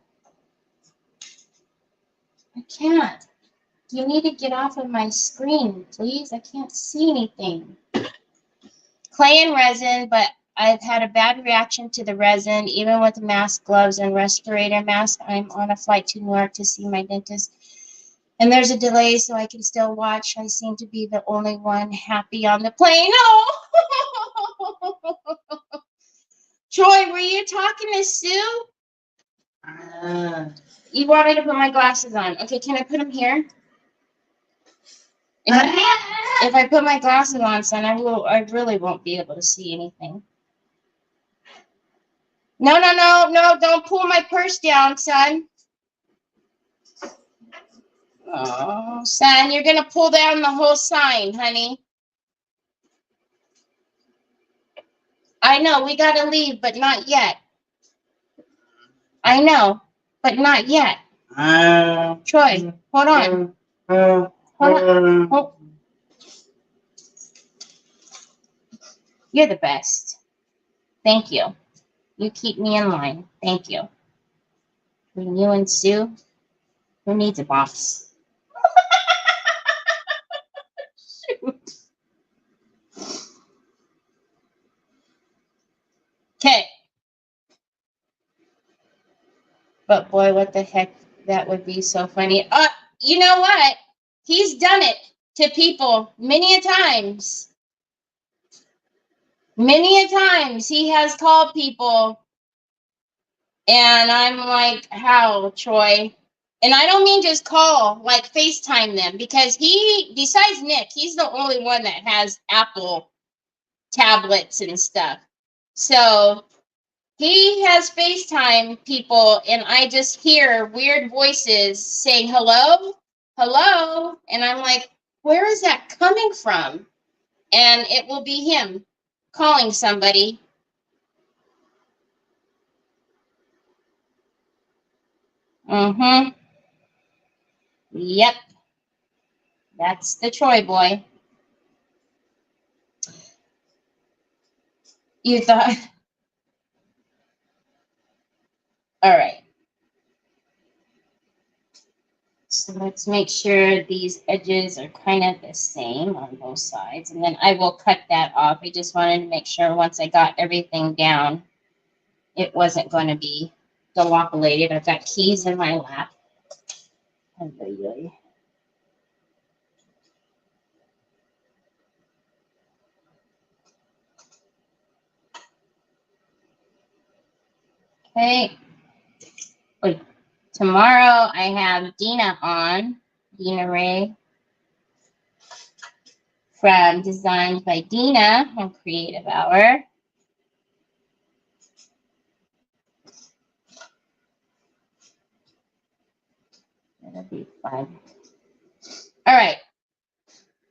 I can't. You need to get off of my screen, please. I can't see anything. Clay and resin, but I've had a bad reaction to the resin, even with the mask, gloves, and respirator mask. I'm on a flight to New York to see my dentist. And there's a delay, so I can still watch. I seem to be the only one happy on the plane. Oh! Troy, were you talking to Sue? You want me to put my glasses on. Okay, can I put them here? If I put my glasses on, son, I really won't be able to see anything. No, don't pull my purse down, son. Oh, son, you're going to pull down the whole sign, honey. I know, we got to leave, but not yet. I know, but not yet. Troy, hold on. Hold on. Oh. You're the best. Thank you. You keep me in line. Thank you. Between you and Sue, who needs a boss? Shoot. Okay. But boy, what the heck? That would be so funny. You know what? He's done it to people many a times. Many a times he has called people. And I'm like, how, Troy? And I don't mean just call, like FaceTime them. Because he, besides Nick, he's the only one that has Apple tablets and stuff. So he has FaceTime people, and I just hear weird voices saying, hello, hello. And I'm like, where is that coming from? And it will be him calling somebody. Mm-hmm. Yep. That's the Troy boy. You thought... All right. So let's make sure these edges are kind of the same on both sides. And then I will cut that off. I just wanted to make sure once I got everything down, it wasn't going to be dilapidated. I've got keys in my lap. Okay. Wait. Tomorrow I have Dina on, Dina Ray, from Designed by Dina on Creative Hour. That'll be fun. All right.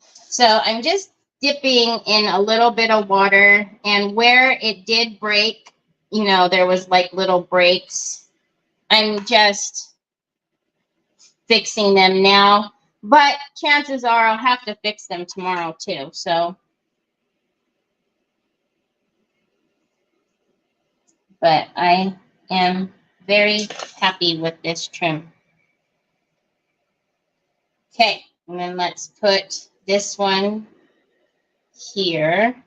So I'm just dipping in a little bit of water, and where it did break, you know, there was like little breaks. I'm just fixing them now, but chances are I'll have to fix them tomorrow too. So, but I am very happy with this trim. Okay, and then let's put this one here.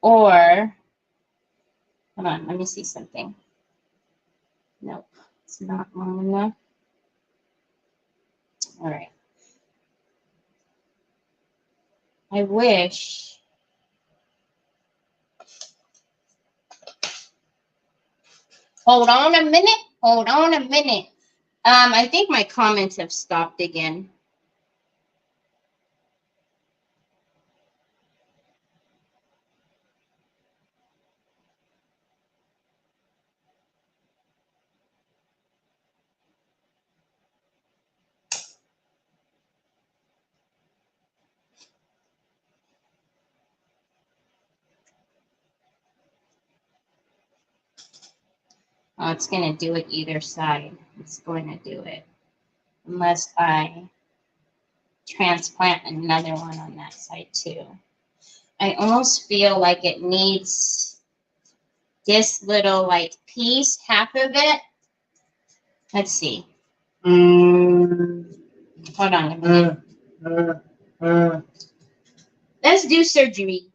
Or, hold on, let me see something. Nope, it's not long enough. All right. I wish. Hold on a minute. Hold on a minute. I think my comments have stopped again. Oh, it's going to do it either side. It's going to do it. Unless I transplant another one on that side too. I almost feel like it needs this little like piece, half of it. Let's see. Hold on a minute. Let's do surgery.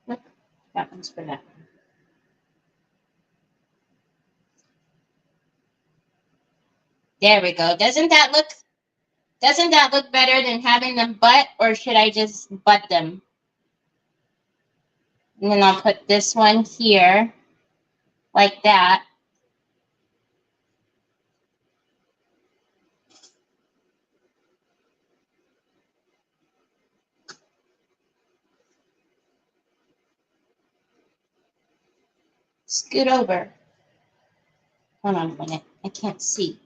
Look, that one's for that. There we go. Doesn't that look better than having them butt, or should I just butt them? And then I'll put this one here, like that. Scoot over. Hold on a minute. I can't see.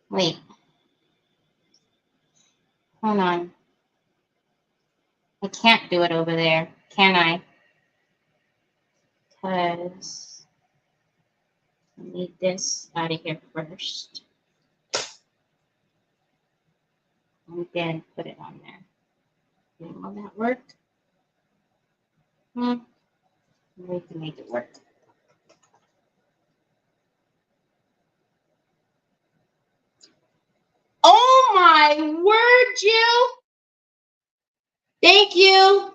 Wait. Hold on. I can't do it over there, can I? Because I need this out of here first. And then put it on there. Will that work? We can make it work. Oh my word, Jill! Thank you.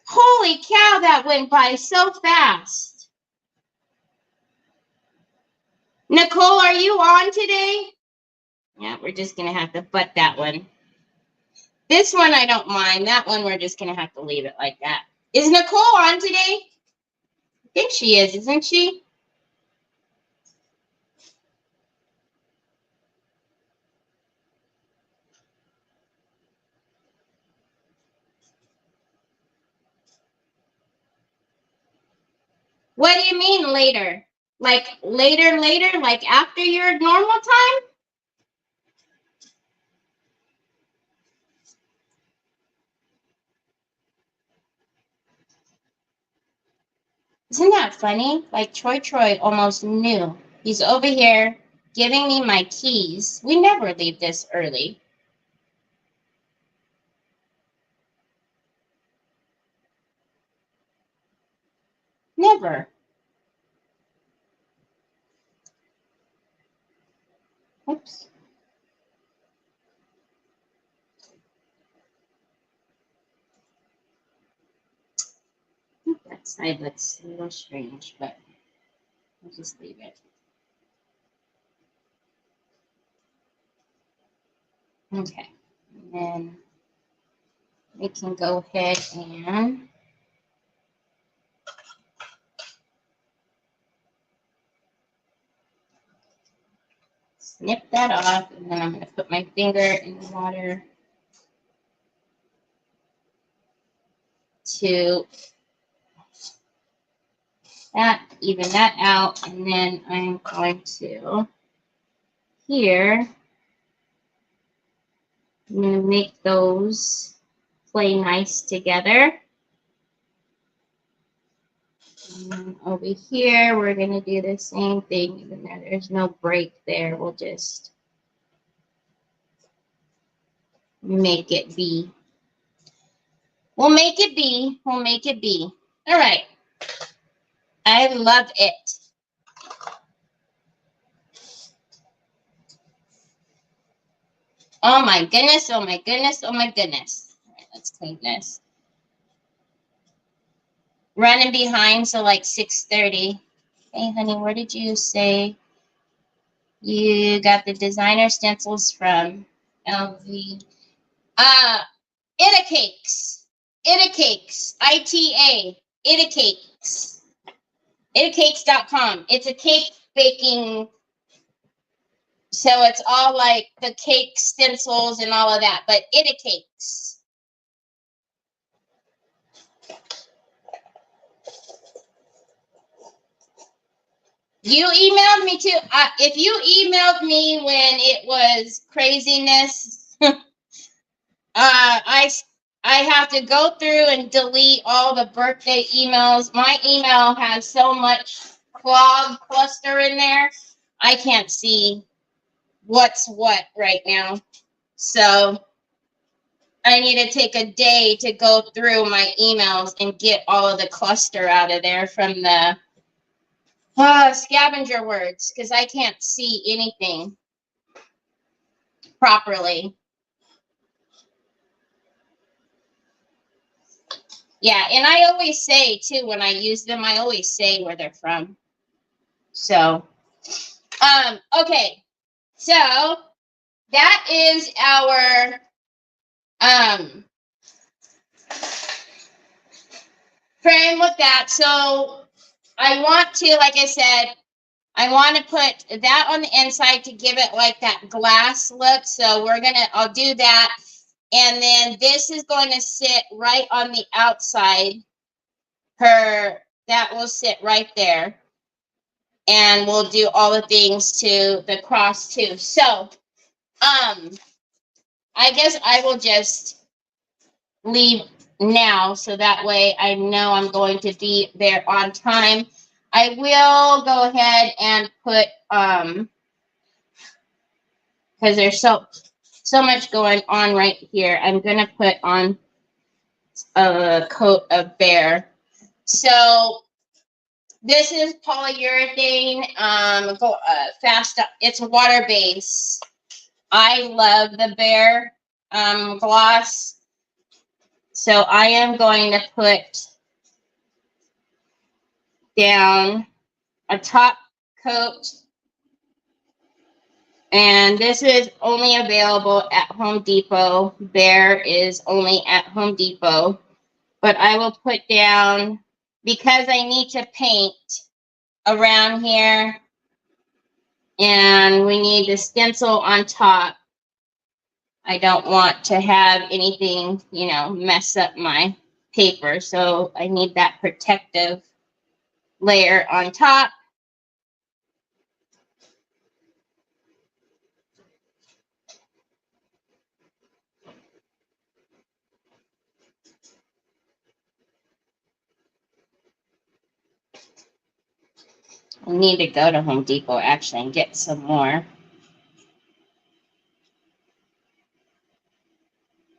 Holy cow, that went by so fast. Nicole, are you on today? Yeah, we're just going to have to butt that one. This one I don't mind. That one we're just going to have to leave it like that. Is Nicole on today? I think she is, isn't she? What do you mean later? Like later, like after your normal time? Isn't that funny? Like Troy almost knew. He's over here giving me my keys. We never leave this early. Never. Oops. That side looks a little strange, but I'll just leave it. Okay. And then we can go ahead and snip that off, and then I'm going to put my finger in the water to even that out, and then I'm going to here I'm going to make those play nice together. And then over here we're going to do the same thing, even though there's no break there. We'll just make it be. We'll make it be. We'll make it be. All right. I love it. Oh my goodness, oh my goodness, oh my goodness. All right, let's clean this. Running behind, so like 6:30. Hey, honey, where did you say you got the designer stencils from? LV. Ita Cakes. Ita Cakes. ITA. Ita Cakes. ItaCakes.com. It's a cake baking. So it's all like the cake stencils and all of that, but Ita Cakes. You emailed me too. If you emailed me when it was craziness, I have to go through and delete all the birthday emails. My email has so much clog cluster in there. I can't see what's what right now. So I need to take a day to go through my emails and get all of the cluster out of there from the scavenger words, because I can't see anything properly. Yeah, and I always say, too, when I use them, I always say where they're from. So, okay. So, that is our, frame with that. So, I want to, like I said, I want to put that on the inside to give it like that glass look. So, I'll do that. And then this is going to sit right on the outside. That will sit right there. And we'll do all the things to the cross too. So, I guess I will just leave now, so that way I know I'm going to be there on time. I will go ahead and put, because there's so much going on right here, I'm going to put on a coat of Bear. So this is polyurethane, fast. It's water based. I love the Bear gloss. So I am going to put down a top coat. And this is only available at Home Depot. Bear is only at Home Depot. But I will put down, because I need to paint around here, and we need the stencil on top. I don't want to have anything, mess up my paper. So I need that protective layer on top. I need to go to Home Depot actually and get some more.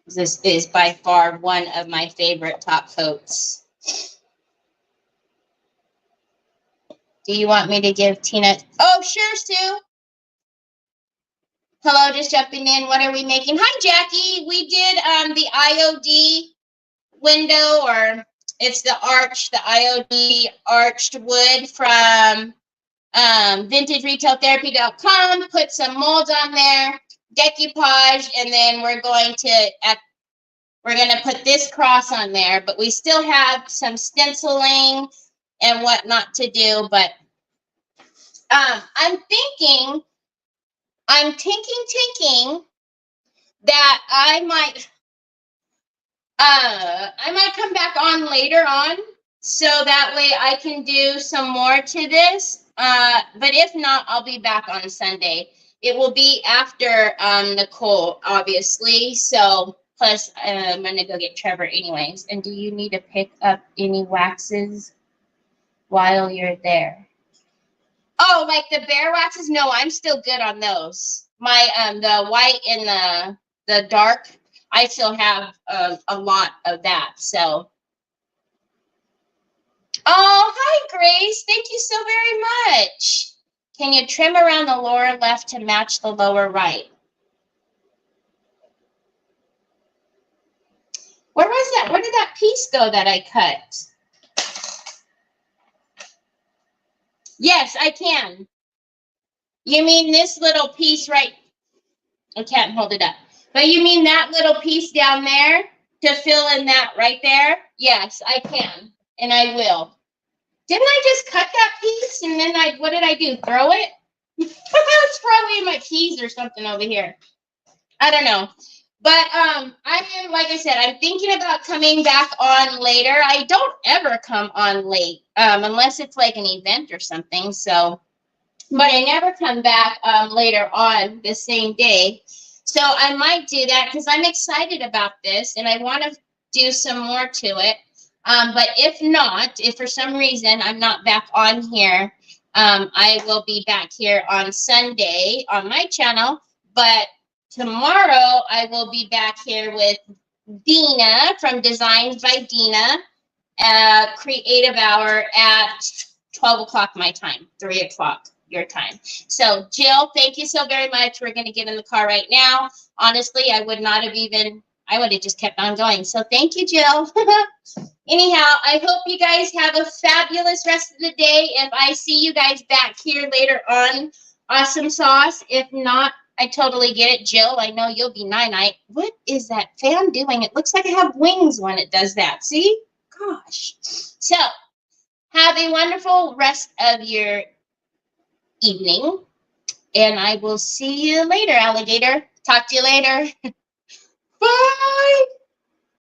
This is by far one of my favorite top coats. Do you want me to give Tina? Oh, sure, Sue. Hello, just jumping in. What are we making? Hi, Jackie. We did the IOD window, or it's the IOD arched wood from vintageretailtherapy.com. Put some molds on there, decoupage, and then we're going to put this cross on there, but we still have some stenciling and whatnot to do. But I'm thinking I'm thinking that I might come back on later on, so that way I can do some more to this. But if not, I'll be back on Sunday. It will be after Nicole, obviously. So plus, I'm gonna go get Trevor anyways. And do you need to pick up any waxes while you're there? Oh, like the bear waxes? No, I'm still good on those. My the white and the dark, I still have a lot of that. So, oh, hi Grace, thank you so very much. Can you trim around the lower left to match the lower right? Where was that? Where did that piece go that I cut? Yes, I can. You mean this little piece right? I can't hold it up. But you mean that little piece down there to fill in that right there? Yes, I can. And I will. Didn't I just cut that piece and then what did I do? Throw it? Let's throw away my keys or something over here. I don't know. But I am, like I said, I'm thinking about coming back on later. I don't ever come on late unless it's like an event or something. So, but I never come back later on the same day. So I might do that because I'm excited about this and I want to do some more to it. But if not, if for some reason I'm not back on here, I will be back here on Sunday on my channel. But tomorrow I will be back here with Dina from Designs by Dina, Creative Hour at 12 o'clock my time, 3 o'clock your time. So Jill, thank you so very much. We're going to get in the car right now. Honestly, I would have just kept on going. So thank you, Jill. Anyhow, I hope you guys have a fabulous rest of the day. If I see you guys back here later on, awesome sauce. If not, I totally get it. Jill, I know you'll be night-night. What is that fan doing? It looks like I have wings when it does that. See? Gosh. So, have a wonderful rest of your evening. And I will see you later, alligator. Talk to you later. Bye.